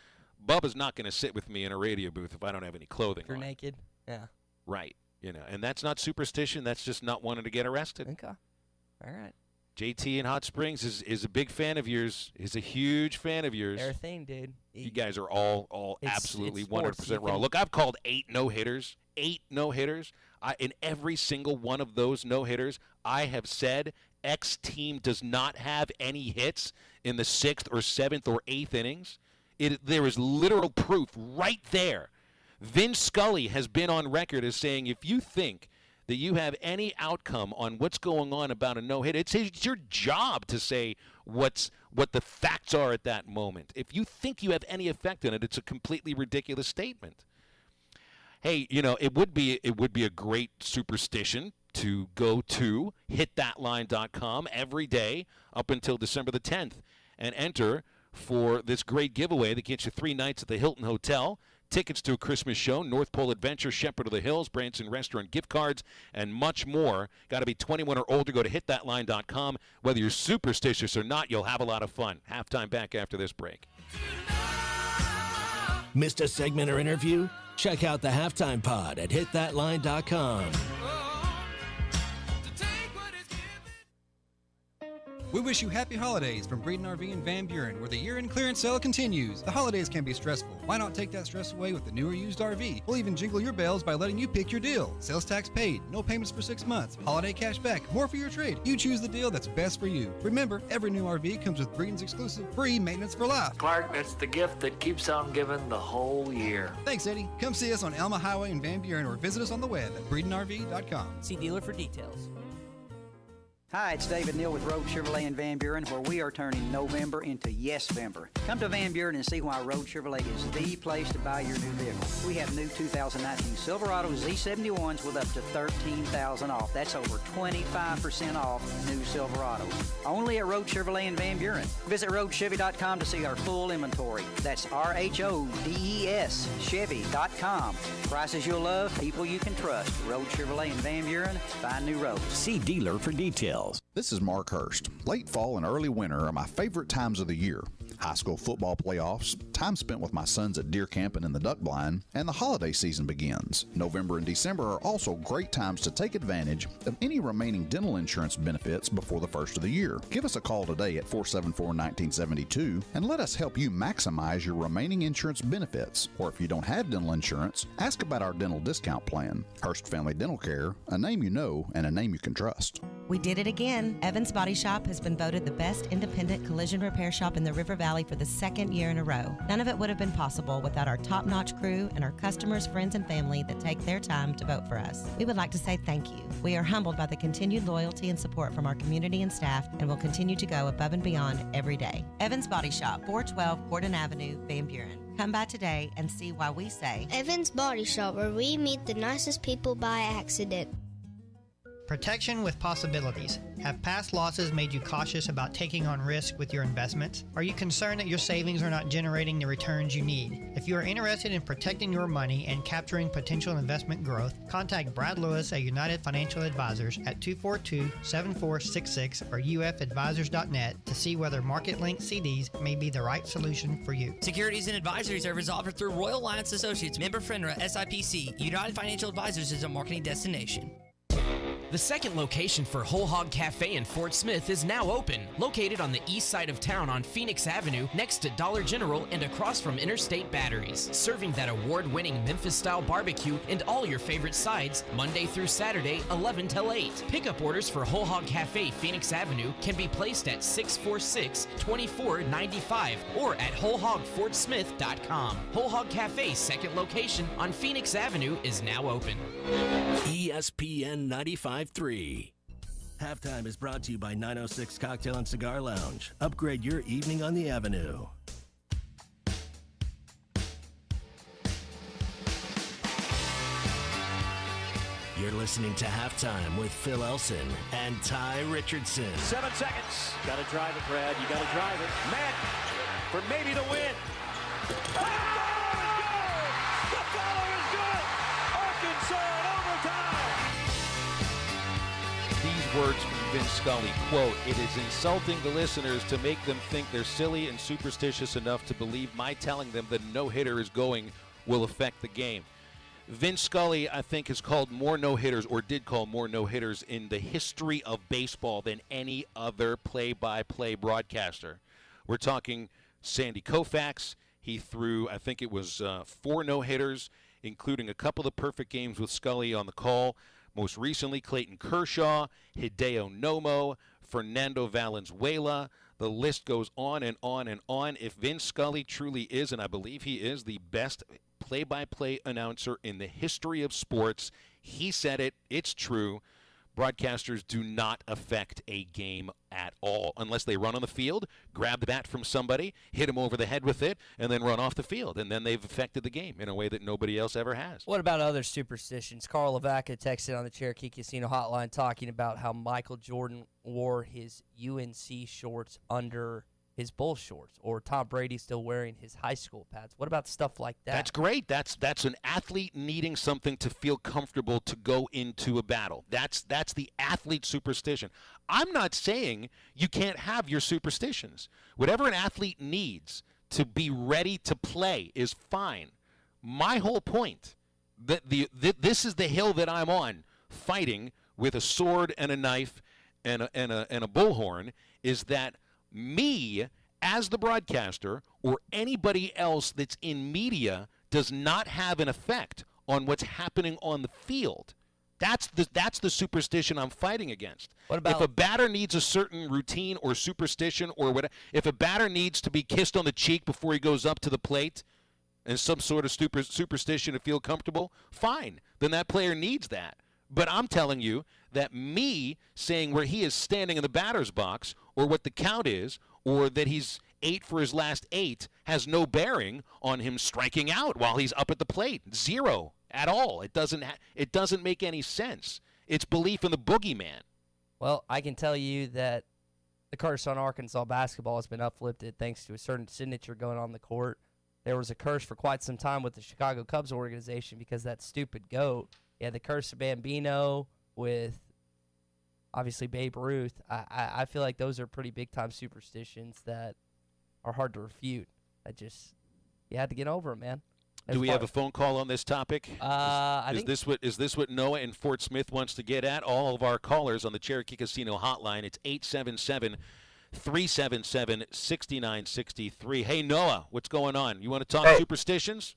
Bubba's not going to sit with me in a radio booth if I don't have any clothing. If you're on. naked, yeah. Right. And that's not superstition. That's just not wanting to get arrested. Okay. All right. JT in Hot Springs is a big fan of yours. Is a huge fan of yours. Their thing, dude. You guys are all absolutely 100% wrong. can... Look, I've called 8 no-hitters. 8 no-hitters. In every single one of those no-hitters, I have said X team does not have any hits in the 6th or 7th or 8th innings. There is literal proof right there. Vin Scully has been on record as saying if you think that you have any outcome on what's going on about a no-hit, it's your job to say what the facts are at that moment. If you think you have any effect on it, it's a completely ridiculous statement. Hey, it would be a great superstition to go to hitthatline.com every day up until December the 10th and enter for this great giveaway that gets you 3 nights at the Hilton Hotel, tickets to a Christmas show, North Pole Adventure, Shepherd of the Hills, Branson Restaurant gift cards, and much more. Got to be 21 or older. Go to hitthatline.com. Whether you're superstitious or not, you'll have a lot of fun. Halftime back after this break. Missed a segment or interview? Check out the Halftime Pod at hitthatline.com. We wish you happy holidays from Breeden RV in Van Buren, where the year-end clearance sale continues. The holidays can be stressful. Why not take that stress away with the newer used RV? We'll even jingle your bells by letting you pick your deal. Sales tax paid, no payments for 6 months, holiday cash back, more for your trade. You choose the deal that's best for you. Remember, every new RV comes with Breeden's exclusive free maintenance for life. Clark, that's the gift that keeps on giving the whole year. Thanks, Eddie. Come see us on Elma Highway in Van Buren or visit us on the web at BreedenRV.com. See dealer for details. Hi, it's David Neal with Road Chevrolet in Van Buren, where we are turning November into Yes-Vember. Come to Van Buren and see why Road Chevrolet is the place to buy your new vehicle. We have new 2019 Silverado Z71s with up to $13,000 off. That's over 25% off new Silverados. Only at Road Chevrolet in Van Buren. Visit roadchevy.com to see our full inventory. That's RHODES, Chevy.com. Prices you'll love, people you can trust. Road Chevrolet in Van Buren. Find new roads. See dealer for details. This is Mark Hurst. Late fall and early winter are my favorite times of the year. high school football playoffs, time spent with my sons at deer camping in the duck blind, and the holiday season begins. November and December are also great times to take advantage of any remaining dental insurance benefits before the first of the year. Give us a call today at 474-1972 and let us help you maximize your remaining insurance benefits. Or if you don't have dental insurance, ask about our dental discount plan. Hurst Family Dental Care, a name you know and a name you can trust. We did it again. Evans Body Shop has been voted the best independent collision repair shop in the River Valley for the second year in a row. None of it would have been possible without our top-notch crew and our customers, friends, and family that take their time to vote for us. We would like to say thank you. We are humbled by the continued loyalty and support from our community and staff and will continue to go above and beyond every day. Evans Body Shop, 412 Gordon Avenue, Van Buren. Come by today and see why we say Evans Body Shop, where we meet the nicest people by accident. Protection with possibilities. Have past losses made you cautious about taking on risk with your investments? Are you concerned that your savings are not generating the returns you need? If you are interested in protecting your money and capturing potential investment growth, contact Brad Lewis at United Financial Advisors at 242-7466 or ufadvisors.net to see whether market-linked CDs may be the right solution for you. Securities and advisory service offered through Royal Alliance Associates, member FINRA, SIPC. United Financial Advisors is a marketing destination. The second location for Whole Hog Cafe in Fort Smith is now open, located on the east side of town on Phoenix Avenue next to Dollar General and across from Interstate Batteries. Serving that award-winning Memphis-style barbecue and all your favorite sides, Monday through Saturday, 11 till 8. Pickup orders for Whole Hog Cafe Phoenix Avenue can be placed at 646-2495 or at wholehogfortsmith.com. Whole Hog Cafe's second location on Phoenix Avenue is now open. ESPN 95.3. Halftime is brought to you by 906 Cocktail and Cigar Lounge. Upgrade your evening on the Avenue. You're listening to Halftime with Phil Elson and Ty Richardson. 7 seconds. Got to drive it, Brad. You got to drive it. Matt for maybe the win. The follow is good. Arkansas in overtime. These words from Vince Scully, quote, "It is insulting to listeners to make them think they're silly and superstitious enough to believe my telling them that no-hitter is going will affect the game." Vince Scully, I think, has called more no-hitters, or did call more no-hitters in the history of baseball than any other play-by-play broadcaster. We're talking Sandy Koufax. He threw, I think it was 4 no-hitters, including a couple of perfect games with Scully on the call. Most recently, Clayton Kershaw, Hideo Nomo, Fernando Valenzuela. The list goes on and on and on. If Vince Scully truly is, and I believe he is, the best play-by-play announcer in the history of sports, he said it. It's true. Broadcasters do not affect a game at all unless they run on the field, grab the bat from somebody, hit him over the head with it, and then run off the field. And then they've affected the game in a way that nobody else ever has. What about other superstitions? Carl Lavaca texted on the Cherokee Casino hotline talking about how Michael Jordan wore his UNC shorts under his Bulls shorts, or Tom Brady still wearing his high school pads. What about stuff like that? That's great. That's an athlete needing something to feel comfortable to go into a battle. That's the athlete superstition. I'm not saying you can't have your superstitions. Whatever an athlete needs to be ready to play is fine. My whole point, this is the hill that I'm on, fighting with a sword and a knife and a bullhorn, is that me, as the broadcaster, or anybody else that's in media, does not have an effect on what's happening on the field. That's the superstition I'm fighting against. What about, if a batter needs a certain routine or superstition, or whatever, if a batter needs to be kissed on the cheek before he goes up to the plate, and some sort of superstition to feel comfortable, fine. Then that player needs that. But I'm telling you that me saying where he is standing in the batter's box, or what the count is, or that he's 8 for his last 8, has no bearing on him striking out while he's up at the plate. Zero at all. It doesn't make any sense. It's belief in the boogeyman. Well, I can tell you that the curse on Arkansas basketball has been uplifted thanks to a certain signature going on the court. There was a curse for quite some time with the Chicago Cubs organization because that stupid GOAT. Yeah, the curse of Bambino with, obviously, Babe Ruth. I feel like those are pretty big-time superstitions that are hard to refute. You had to get over it, man. Do we have a phone call on this topic? Is this what Noah in Fort Smith wants to get at? All of our callers on the Cherokee Casino hotline. It's 877-377-6963. Hey, Noah, what's going on? You want to talk superstitions?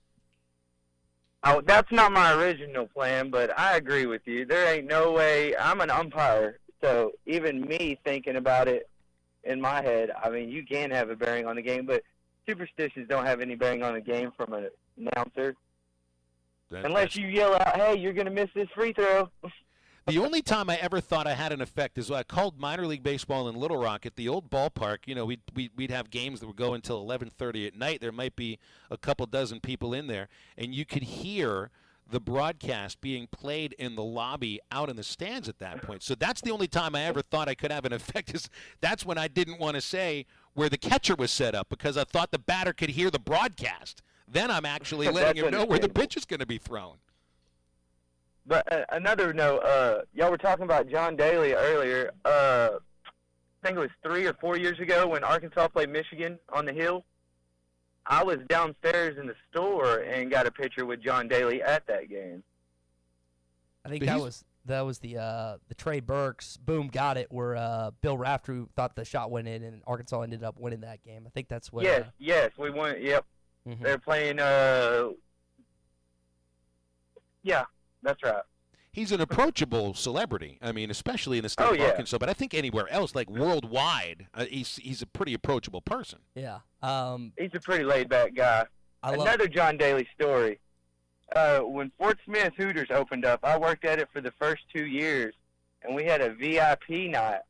Oh, that's not my original plan, but I agree with you. There ain't no way. I'm an umpire, so even me thinking about it in my head, I mean, you can have a bearing on the game, but superstitions don't have any bearing on the game from an announcer. Unless you yell out, hey, you're going to miss this free throw. The only time I ever thought I had an effect is when I called minor league baseball in Little Rock at the old ballpark. You know, we'd have games that would go until 11:30 at night. There might be a couple dozen people in there, and you could hear the broadcast being played in the lobby out in the stands at that point. So that's the only time I ever thought I could have an effect. That's when I didn't want to say where the catcher was set up because I thought the batter could hear the broadcast. Then I'm actually letting him know where the pitch is going to be thrown. But another note, y'all were talking about John Daly earlier. I think it was 3 or 4 years ago when Arkansas played Michigan on the Hill. I was downstairs in the store and got a picture with John Daly at that game. I think that was the Trey Burks boom got it where Bill Rafter thought the shot went in and Arkansas ended up winning that game. I think that's what. Yes, we won. Yep, they're playing. Yeah, that's right. He's an approachable celebrity. I mean, especially in the state of Arkansas, but I think anywhere else, like worldwide, he's a pretty approachable person. Yeah. He's a pretty laid-back guy. Another John Daly story. When Fort Smith Hooters opened up, I worked at it for the first 2 years, and we had a VIP night,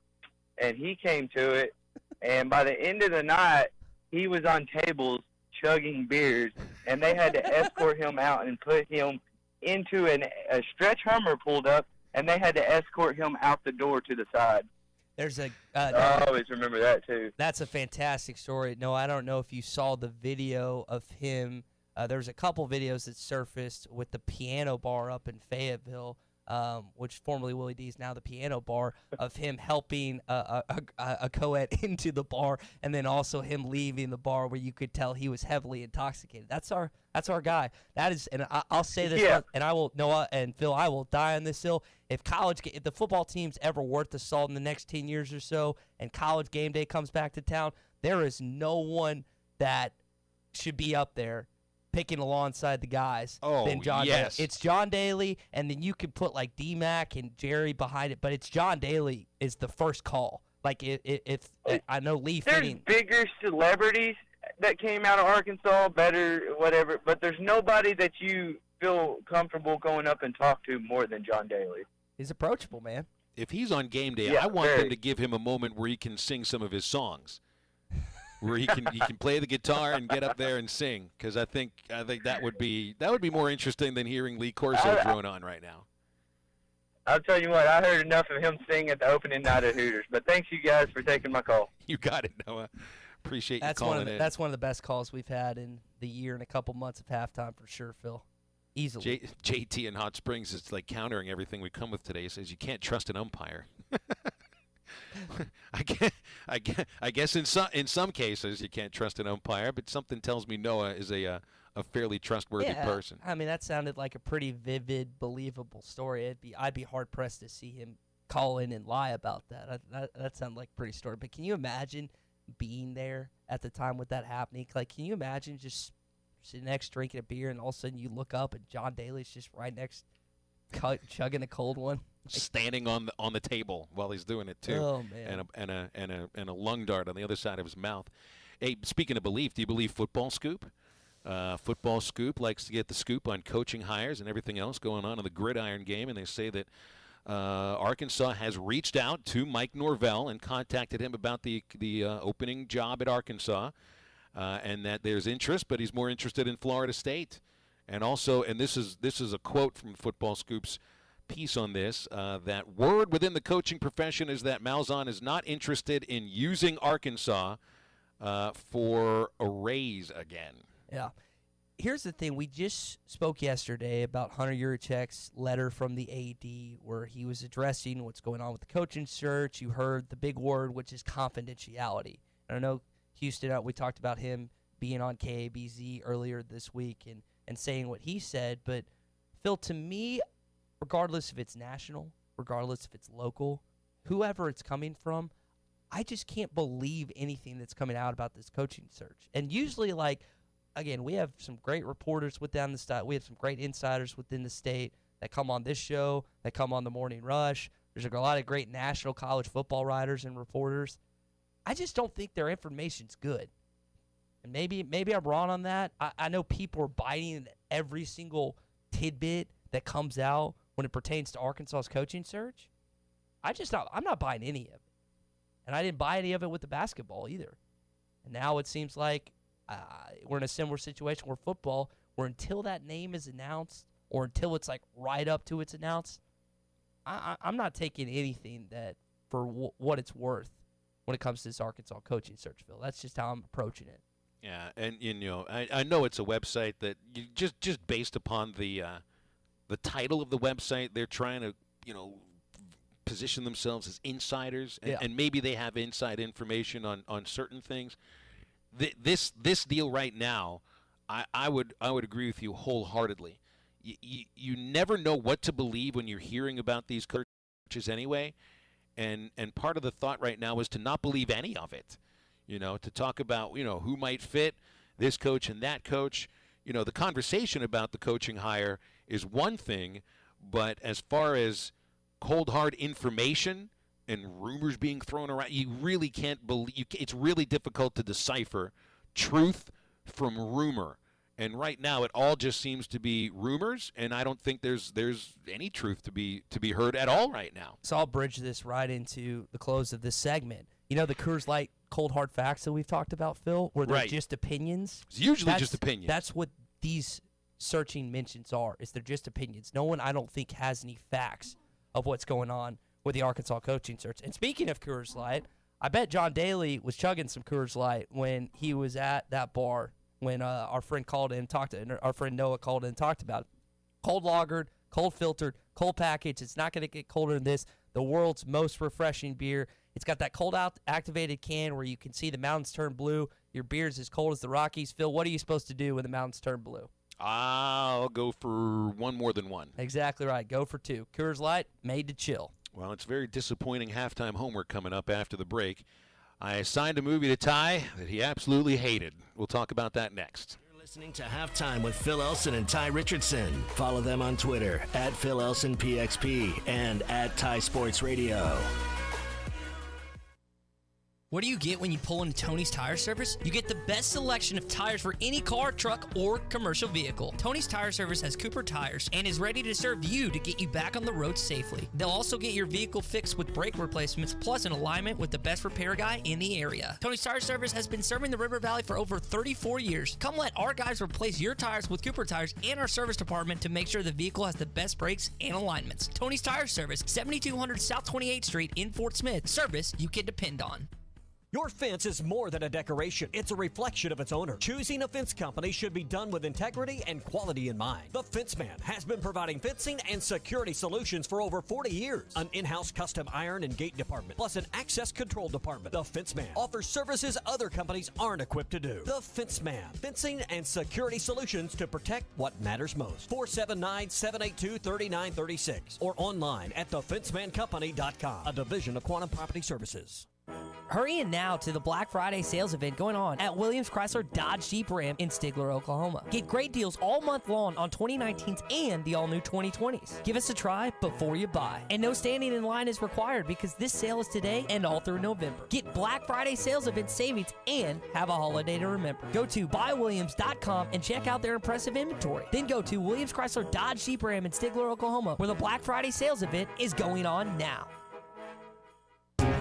and he came to it, and by the end of the night, he was on tables chugging beers, and they had to escort him out and put him into a stretch Hummer pulled up, and they had to escort him out the door to the side. There's a. I always remember that too. That's a fantastic story. No, I don't know if you saw the video of him. There's a couple videos that surfaced with the piano bar up in Fayetteville, which formerly Willie D's, now the piano bar, of him helping a co-ed into the bar, and then also him leaving the bar where you could tell he was heavily intoxicated. That's our guy. That is, and I'll say this, and I will, Noah and Phil, I will die on this hill. If the football team's ever worth the salt in the next 10 years or so, and College game day comes back to town, there is no one that should be up there picking alongside the guys than John Daly. It's John Daly, and then you could put like D-Mac and Jerry behind it, but it's John Daly is the first call. Like if I know Lee Fitting. There's bigger celebrities that came out of Arkansas, better, whatever, but there's nobody that you feel comfortable going up and talk to more than John Daly. He's approachable, man. If he's on game day, I want them to give him a moment where he can sing some of his songs. Where he can play the guitar and get up there and sing, because I think that would be more interesting than hearing Lee Corso drone on right now. I'll tell you what, I heard enough of him sing at the opening night of Hooters. But thanks you guys for taking my call. You got it, Noah. Appreciate you calling in. That's one of the best calls we've had in the year and a couple months of halftime for sure, Phil. Easily. JT in Hot Springs is like countering everything we come with today. He says you can't trust an umpire. I guess in some cases you can't trust an umpire, but something tells me Noah is a fairly trustworthy person. I mean, that sounded like a pretty vivid, believable story. I'd be hard pressed to see him call in and lie about that. That sounded like a pretty story. But can you imagine being there at the time with that happening? Like, can you imagine just sitting next, drinking a beer, and all of a sudden you look up and John Daly's just right next, chugging a cold one? Standing on the table while he's doing it too. Oh man! And a lung dart on the other side of his mouth. Hey, speaking of belief, do you believe Football Scoop? Football Scoop likes to get the scoop on coaching hires and everything else going on in the gridiron game, and they say that Arkansas has reached out to Mike Norvell and contacted him about the opening job at Arkansas, and that there's interest, but he's more interested in Florida State. And also, and this is a quote from Football Scoop's piece on this, that word within the coaching profession is that Malzahn is not interested in using Arkansas for a raise again. Yeah. Here's the thing. We just spoke yesterday about Hunter Yurichek's letter from the AD where he was addressing what's going on with the coaching search. You heard the big word, which is confidentiality. I don't know, Houston. We talked about him being on KABZ earlier this week and saying what he said. But, Phil, to me, regardless if it's national, regardless if it's local, whoever it's coming from, I just can't believe anything that's coming out about this coaching search. And usually, again, we have some great reporters within the state. We have some great insiders within the state that come on this show, that come on the Morning Rush. There's a lot of great national college football writers and reporters. I just don't think their information's good. And maybe I'm wrong on that. I know people are biting every single tidbit that comes out when it pertains to Arkansas's coaching search. I'm not buying any of it. And I didn't buy any of it with the basketball either. And now it seems like we're in a similar situation where football, where until that name is announced or until it's right up to it's announced, I'm not taking anything that for what it's worth when it comes to this Arkansas coaching search, Phil. That's just how I'm approaching it. Yeah, and I know it's a website that you just based upon the title of the website, they're trying to position themselves as insiders, and maybe they have inside information on certain things. This deal right now, I would agree with you wholeheartedly. You never know what to believe when you're hearing about these coaches anyway, and part of the thought right now is to not believe any of it. To talk about who might fit this coach and that coach. The conversation about the coaching hire is one thing, but as far as cold hard information and rumors being thrown around, you really can't believe. It's really difficult to decipher truth from rumor. And right now, it all just seems to be rumors, and I don't think there's any truth to be heard at all right now. So I'll bridge this right into the close of this segment. The Coors Light cold hard facts that we've talked about, Phil, where they're just opinions. It's usually just opinions. That's what these searching mentions are. Is they're just opinions. No one, I don't think, has any facts of what's going on with the Arkansas coaching search. And speaking of Coors Light, I bet John Daly was chugging some Coors Light when he was at that bar when our friend called in and our friend Noah called in and talked about it. Cold lagered, cold filtered, cold packaged. It's not going to get colder than this. The world's most refreshing beer. It's got that cold activated can where you can see the mountains turn blue. Your beer's as cold as the Rockies. Phil, what are you supposed to do when the mountains turn blue? I'll go for one more than one. Exactly right. Go for two. Coors Light, made to chill. Well, it's very disappointing halftime homework coming up after the break. I assigned a movie to Ty that he absolutely hated. We'll talk about that next. You're listening to Halftime with Phil Elson and Ty Richardson. Follow them on Twitter at Phil Elson PXP and at Ty Sports Radio. What do you get when you pull into Tony's Tire Service? You get the best selection of tires for any car, truck, or commercial vehicle. Tony's Tire Service has Cooper tires and is ready to serve you to get you back on the road safely. They'll also get your vehicle fixed with brake replacements plus an alignment with the best repair guy in the area. Tony's Tire Service has been serving the River Valley for over 34 years. Come let our guys replace your tires with Cooper tires and our service department to make sure the vehicle has the best brakes and alignments. Tony's Tire Service, 7200 South 28th Street in Fort Smith. Service you can depend on. Your fence is more than a decoration. It's a reflection of its owner. Choosing a fence company should be done with integrity and quality in mind. The Fence Man has been providing fencing and security solutions for over 40 years. An in-house custom iron and gate department, plus an access control department. The Fence Man offers services other companies aren't equipped to do. The Fence Man, fencing and security solutions to protect what matters most. 479-782-3936 or online at thefencemancompany.com, a division of Quantum Property Services. Hurry in now to the Black Friday sales event going on at Williams Chrysler Dodge Jeep Ram in Stigler, Oklahoma. Get great deals all month long on 2019s and the all-new 2020s. Give us a try before you buy. And no standing in line is required because this sale is today and all through November. Get Black Friday sales event savings and have a holiday to remember. Go to buywilliams.com and check out their impressive inventory. Then go to Williams Chrysler Dodge Jeep Ram in Stigler, Oklahoma, where the Black Friday sales event is going on now.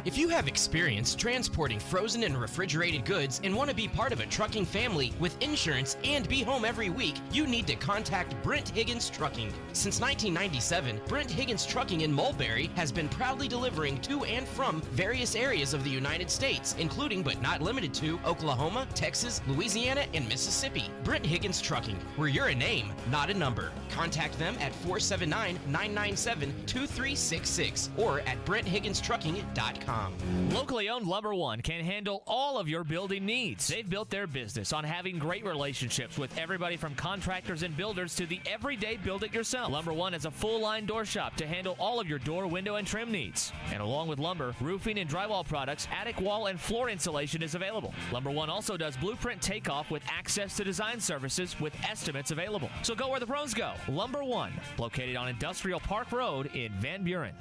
If you have experience transporting frozen and refrigerated goods and want to be part of a trucking family with insurance and be home every week, you need to contact Brent Higgins Trucking. Since 1997, Brent Higgins Trucking in Mulberry has been proudly delivering to and from various areas of the United States, including but not limited to Oklahoma, Texas, Louisiana, and Mississippi. Brent Higgins Trucking, where you're a name, not a number. Contact them at 479-997-2366 or at BrentHigginsTrucking.com. LumberOne.com. Locally owned Lumber One can handle all of your building needs. They've built their business on having great relationships with everybody from contractors and builders to the everyday build-it-yourself. Lumber One is a full-line door shop to handle all of your door, window, and trim needs. And along with lumber, roofing and drywall products, attic wall and floor insulation is available. Lumber One also does blueprint takeoff with access to design services with estimates available. So go where the pros go. Lumber One, located on Industrial Park Road in Van Buren.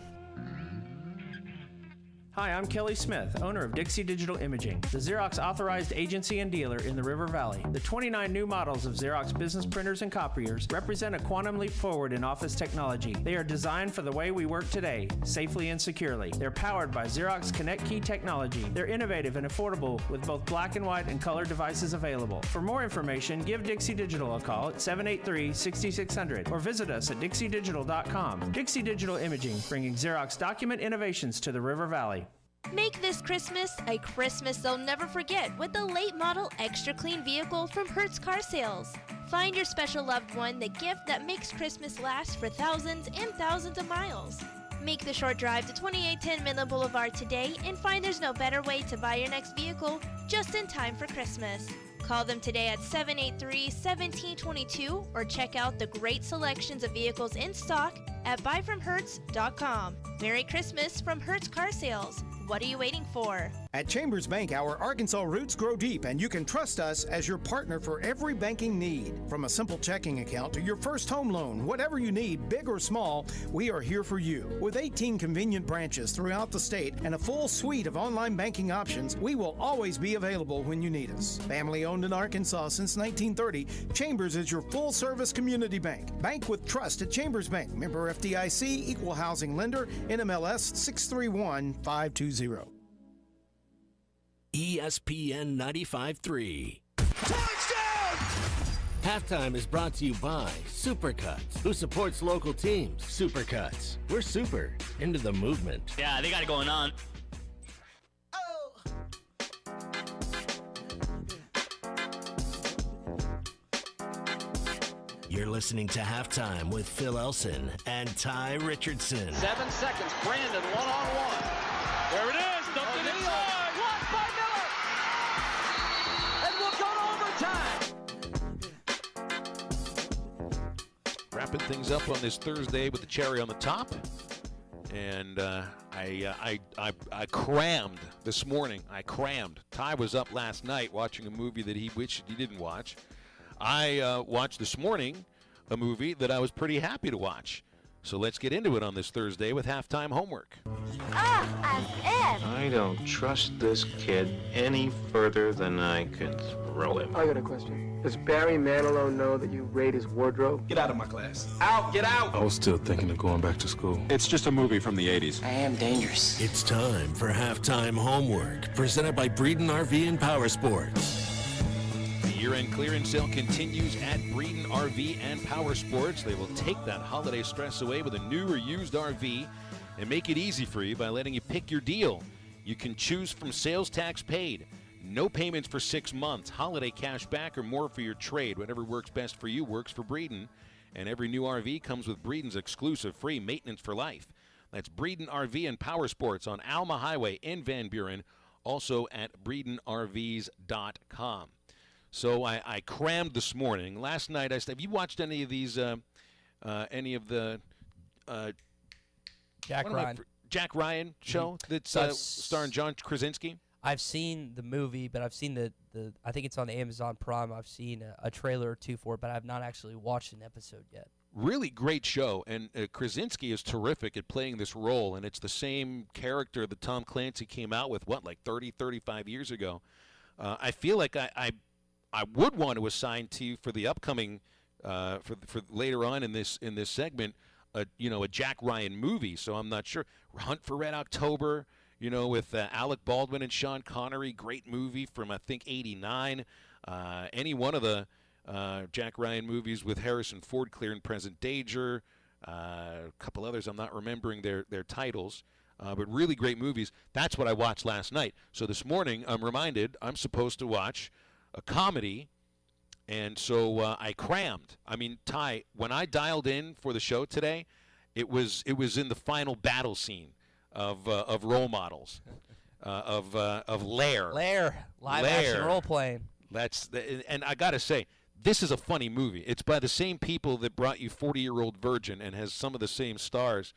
Hi, I'm Kelly Smith, owner of Dixie Digital Imaging, the Xerox authorized agency and dealer in the River Valley. The 29 new models of Xerox business printers and copiers represent a quantum leap forward in office technology. They are designed for the way we work today, safely and securely. They're powered by Xerox Connect Key technology. They're innovative and affordable with both black and white and color devices available. For more information, give Dixie Digital a call at 783-6600 or visit us at dixiedigital.com. Dixie Digital Imaging, bringing Xerox document innovations to the River Valley. Make this Christmas a Christmas they'll never forget with the late model extra clean vehicle from Hertz Car Sales. Find your special loved one the gift that makes Christmas last for thousands and thousands of miles. Make the short drive to 2810 Midland Boulevard today and find there's no better way to buy your next vehicle just in time for Christmas. Call them today at 783-1722 or check out the great selections of vehicles in stock at buyfromhertz.com. Merry Christmas from Hertz Car Sales. What are you waiting for? At Chambers Bank, our Arkansas roots grow deep, and you can trust us as your partner for every banking need. From a simple checking account to your first home loan, whatever you need, big or small, we are here for you. With 18 convenient branches throughout the state and a full suite of online banking options, we will always be available when you need us. Family owned in Arkansas since 1930, Chambers is your full-service community bank. Bank with trust at Chambers Bank. Member FDIC, equal housing lender, NMLS 631520. ESPN 95.3. Touchdown! Halftime is brought to you by Supercuts, who supports local teams. Supercuts. We're super into the movement. Yeah, they got it going on. You're listening to Halftime with Phil Elson and Ty Richardson. 7 seconds. Brandon one-on-one. There it is. Dumped it inside. Blocked by Miller. And we'll go to overtime. Wrapping things up on this Thursday with the cherry on the top. And I crammed this morning. Ty was up last night watching a movie that he wished he didn't watch. I watched this morning a movie that I was pretty happy to watch. So let's get into it on this Thursday with halftime homework. I don't trust this kid any further than I could throw him. I got a question. Does Barry Manilow know that you raid his wardrobe? Get out of my class. Out! Get out! I was still thinking of going back to school. It's just a movie from the 80s. I am dangerous. It's time for halftime homework, presented by Breeden RV and Power Sports. The year-end clearance sale continues at Breeden RV and Power Sports. They will take that holiday stress away with a new or used RV and make it easy for you by letting you pick your deal. You can choose from sales tax paid, no payments for 6 months, holiday cash back, or more for your trade. Whatever works best for you works for Breeden. And every new RV comes with Breeden's exclusive free maintenance for life. That's Breeden RV and Power Sports on Alma Highway in Van Buren, also at BreedenRVs.com. So I crammed this morning. Last night I said, have you watched any of these, any of the Jack Ryan show that's starring John Krasinski? I've seen the movie, but I've seen the I think it's on Amazon Prime. I've seen a trailer or two for it, but I've not actually watched an episode yet. Really great show, and Krasinski is terrific at playing this role, and it's the same character that Tom Clancy came out with, like 30, 35 years ago. I feel like I would want to assign to you for the upcoming, for later on in this segment, a Jack Ryan movie. So I'm not sure. Hunt for Red October, with Alec Baldwin and Sean Connery, great movie from I think '89. Any one of the Jack Ryan movies with Harrison Ford, Clear and Present Danger, a couple others I'm not remembering their titles. But really great movies. That's what I watched last night. So this morning I'm reminded I'm supposed to watch a comedy, and so I crammed. I mean, Ty, when I dialed in for the show today, it was in the final battle scene. of role models, of Lair. Live action role playing. And I gotta say, this is a funny movie. It's by the same people that brought you 40-Year-Old Virgin and has some of the same stars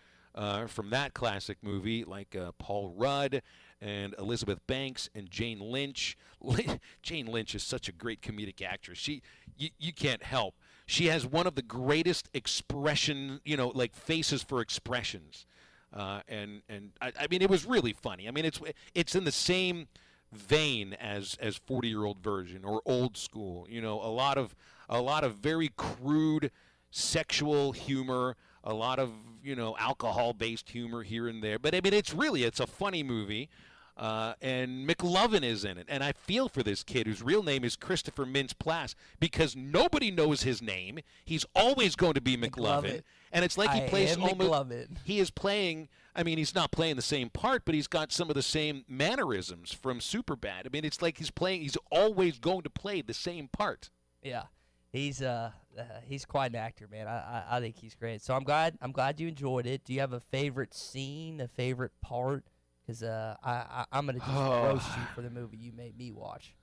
from that classic movie, like Paul Rudd and Elizabeth Banks and Jane Lynch. Jane Lynch is such a great comedic actress. You can't help. She has one of the greatest expression, like faces for expressions. And I mean, it was really funny. I mean, it's in the same vein as 40-Year-Old Virgin or Old School. A lot of very crude sexual humor, a lot of alcohol-based humor here and there. But I mean, it's a funny movie. And McLovin is in it. And I feel for this kid whose real name is Christopher Mintz-Plasse because nobody knows his name. He's always going to be McLovin. And it's like he plays almost. He is playing. I mean, he's not playing the same part, but he's got some of the same mannerisms from Superbad. I mean, it's like he's playing. He's always going to play the same part. Yeah, he's quite an actor, man. I think he's great. So I'm glad you enjoyed it. Do you have a favorite scene, a favorite part? Because I'm gonna just roast you for the movie you made me watch.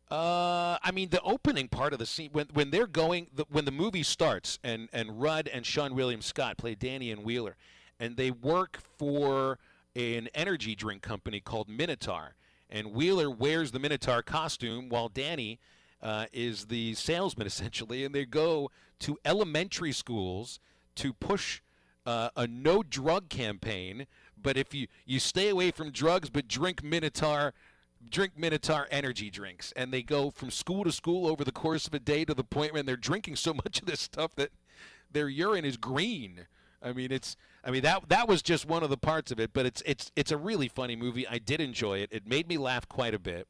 I mean, the opening part of the scene when they're going, when the movie starts, and Rudd and Sean William Scott play Danny and Wheeler, and they work for an energy drink company called Minotaur, and Wheeler wears the Minotaur costume while Danny is the salesman essentially, and they go to elementary schools to push a no drug campaign. But if you stay away from drugs, but drink Minotaur energy drinks, and they go from school to school over the course of a day to the point where they're drinking so much of this stuff that their urine is green. I mean, that was just one of the parts of it, but it's a really funny movie. I did enjoy it. It made me laugh quite a bit.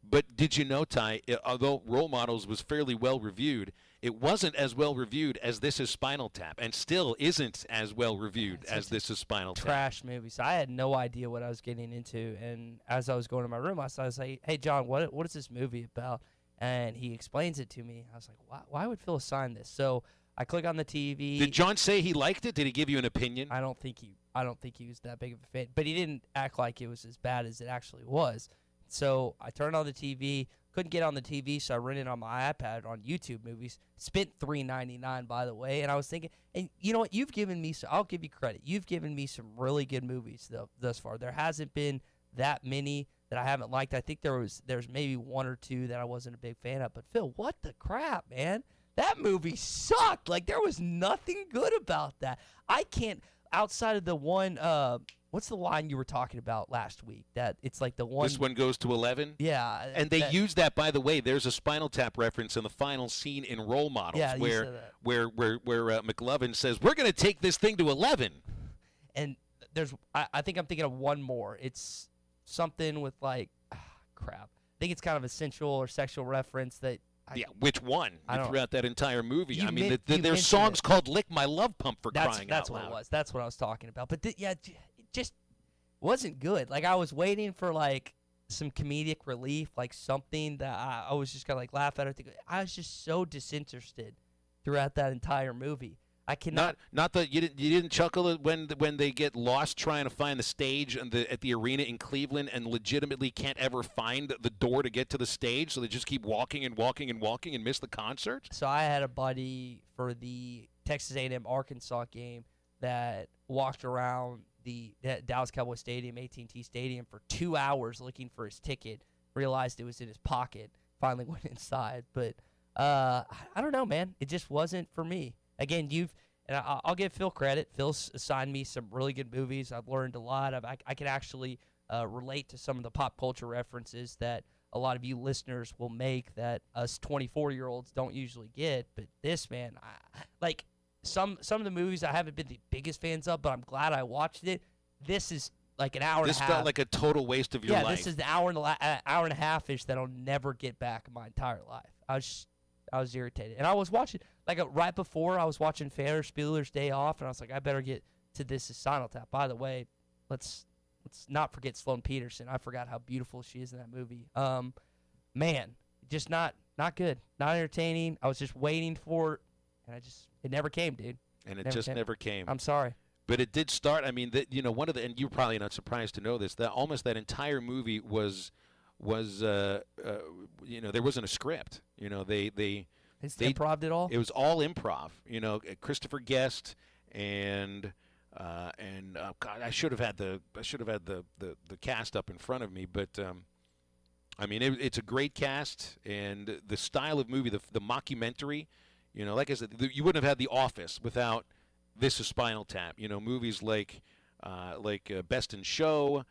But did you know, Ty, although Role Models was fairly well reviewed, it wasn't as well reviewed as This Is Spinal Tap, and still isn't as well reviewed as This Is Spinal Tap. Trash movie. So I had no idea what I was getting into, and as I was going to my room, I was like, "Hey, John, what is this movie about?" And he explains it to me. I was like, "Why would Phil assign this?" So I click on the TV. Did John say he liked it? Did he give you an opinion? I don't think he was that big of a fan, but he didn't act like it was as bad as it actually was. So I turned on the TV. Couldn't get on the TV, so I rented on my iPad on YouTube movies. Spent $3.99, by the way. And I was thinking, and you know what? You've given me, I'll give you credit. You've given me some really good movies thus far. There hasn't been that many that I haven't liked. I think there's maybe one or two that I wasn't a big fan of. But Phil, what the crap, man? That movie sucked. Like, there was nothing good about that. I can't, outside of the one, what's the line you were talking about last week? That it's like the one. This one goes to 11? Yeah. And they use that, by the way. There's a Spinal Tap reference in the final scene in Role Models where McLovin says, "We're going to take this thing to 11." And I think I'm thinking of one more. It's something with like, crap. I think it's kind of a sensual or sexual reference that. Which one? Throughout that entire movie. I mean, there's songs it. called "Lick My Love Pump" for crying out loud. That's what it was. That's what I was talking about. But it just wasn't good. Like, I was waiting for like some comedic relief, like something that I was just gonna like laugh at or think. I was just so disinterested throughout that entire movie. I cannot. Not that you didn't chuckle when they get lost trying to find the stage at the arena in Cleveland and legitimately can't ever find the door to get to the stage, so they just keep walking and walking and walking and miss the concert. So I had a buddy for the Texas A&M Arkansas game that walked around the Dallas Cowboys Stadium, AT&T Stadium, for 2 hours looking for his ticket. Realized it was in his pocket. Finally went inside, but I don't know, man. It just wasn't for me. Again, I'll give Phil credit. Phil's assigned me some really good movies. I've learned a lot. I can actually relate to some of the pop culture references that a lot of you listeners will make that us 24-year-olds don't usually get. But this, man, like some of the movies I haven't been the biggest fans of, but I'm glad I watched it. This is like an hour and a half. This felt like a total waste of your life. Yeah, this is the hour and a half-ish that I'll never get back in my entire life. I was irritated. And I was watching, like right before, I was watching Ferris Bueller's Day Off, and I was like, I better get to This Is Spinal Tap. By the way, let's not forget Sloane Peterson. I forgot how beautiful she is in that movie. Man, just not good. Not entertaining. I was just waiting for it, and it never came, dude. And it just never came. I'm sorry. But it did start. I mean, one of the, and you're probably not surprised to know this, that almost that entire movie was there wasn't a script. They improv'd it all. It was all improv. Christopher Guest and God, I should have had the cast up in front of me, but I mean, it's a great cast, and the style of movie, the mockumentary, like I said, you wouldn't have had The Office without This Is Spinal Tap. Movies like Best in Show,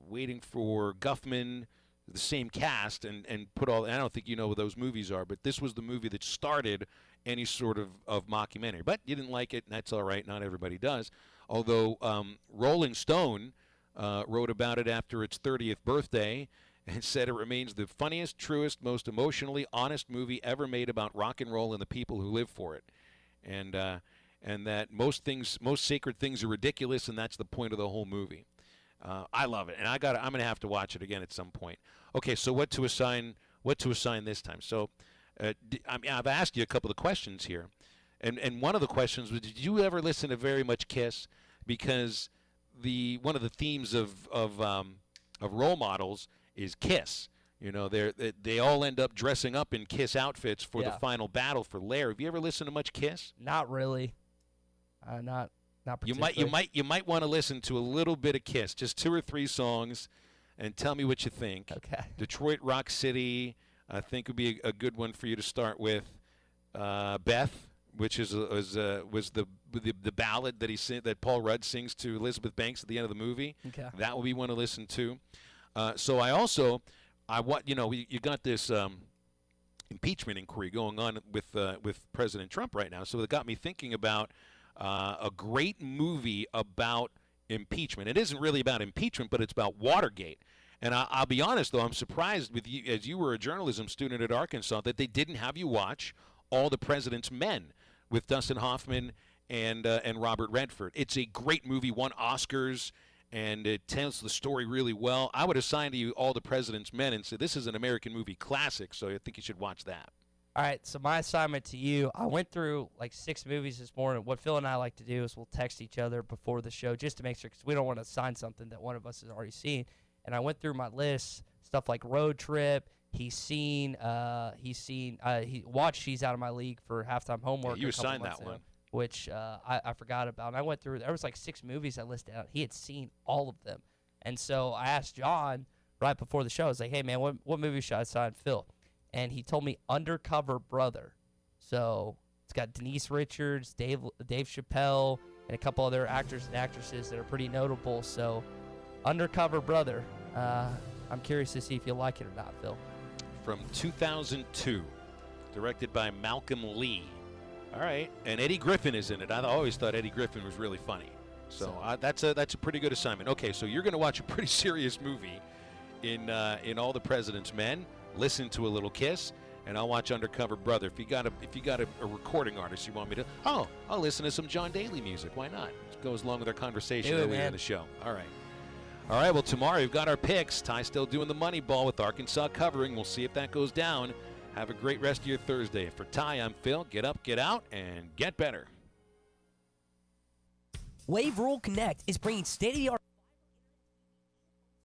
Waiting for Guffman, the same cast, and put all. I don't think you know what those movies are, but this was the movie that started any sort of mockumentary. But you didn't like it, and that's all right. Not everybody does. Although Rolling Stone wrote about it after its 30th birthday and said it remains the funniest, truest, most emotionally honest movie ever made about rock and roll and the people who live for it. And that most sacred things are ridiculous, and that's the point of the whole movie. I love it, and I'm going to have to watch it again at some point. Okay, so what to assign this time? So I've asked you a couple of questions here, and one of the questions was, did you ever listen to very much Kiss? Because one of the themes of role models is Kiss. They all end up dressing up in Kiss outfits for the final battle for Lair. Have you ever listened to much Kiss? Not really. Not particularly. You might want to listen to a little bit of Kiss, just 2 or 3 songs, and tell me what you think. Okay. Detroit Rock City, I think would be a good one for you to start with. Beth, which was the ballad that Paul Rudd sings to Elizabeth Banks at the end of the movie. Okay. That would be one to listen to. So you got this impeachment inquiry going on with President Trump right now. So it got me thinking about a great movie about impeachment. It isn't really about impeachment, but it's about Watergate. And I'll be honest, though, I'm surprised with you, as you were a journalism student at Arkansas, that they didn't have you watch All the President's Men with Dustin Hoffman and Robert Redford. It's a great movie, won Oscars, and it tells the story really well. I would assign to you All the President's Men and say this is an American movie classic, so I think you should watch that. All right, so my assignment to you, I went through like 6 movies this morning. What Phil and I like to do is we'll text each other before the show just to make sure, because we don't want to assign something that one of us has already seen. And I went through my list, stuff like Road Trip. He watched She's Out of My League for halftime homework. Yeah, you assigned that one. Which I forgot about. And I went through, there was like 6 movies I listed out. He had seen all of them. And so I asked John right before the show, I was like, hey, man, what movie should I assign Phil? And he told me Undercover Brother. So it's got Denise Richards, Dave Chappelle, and a couple other actors and actresses that are pretty notable. So Undercover Brother. I'm curious to see if you like it or not, Phil. From 2002, directed by Malcolm Lee. All right, and Eddie Griffin is in it. I always thought Eddie Griffin was really funny. So that's a pretty good assignment. Okay, so you're going to watch a pretty serious movie in All the President's Men. Listen to a little Kiss, and I'll watch Undercover Brother. If you got a recording artist you want me to, I'll listen to some John Daly music. Why not? It goes along with our conversation earlier in the show. All right. Well, tomorrow we've got our picks. Ty still doing the money ball with Arkansas covering. We'll see if that goes down. Have a great rest of your Thursday. For Ty, I'm Phil. Get up, get out, and get better. Wave Rural Connect is bringing state-of-the-art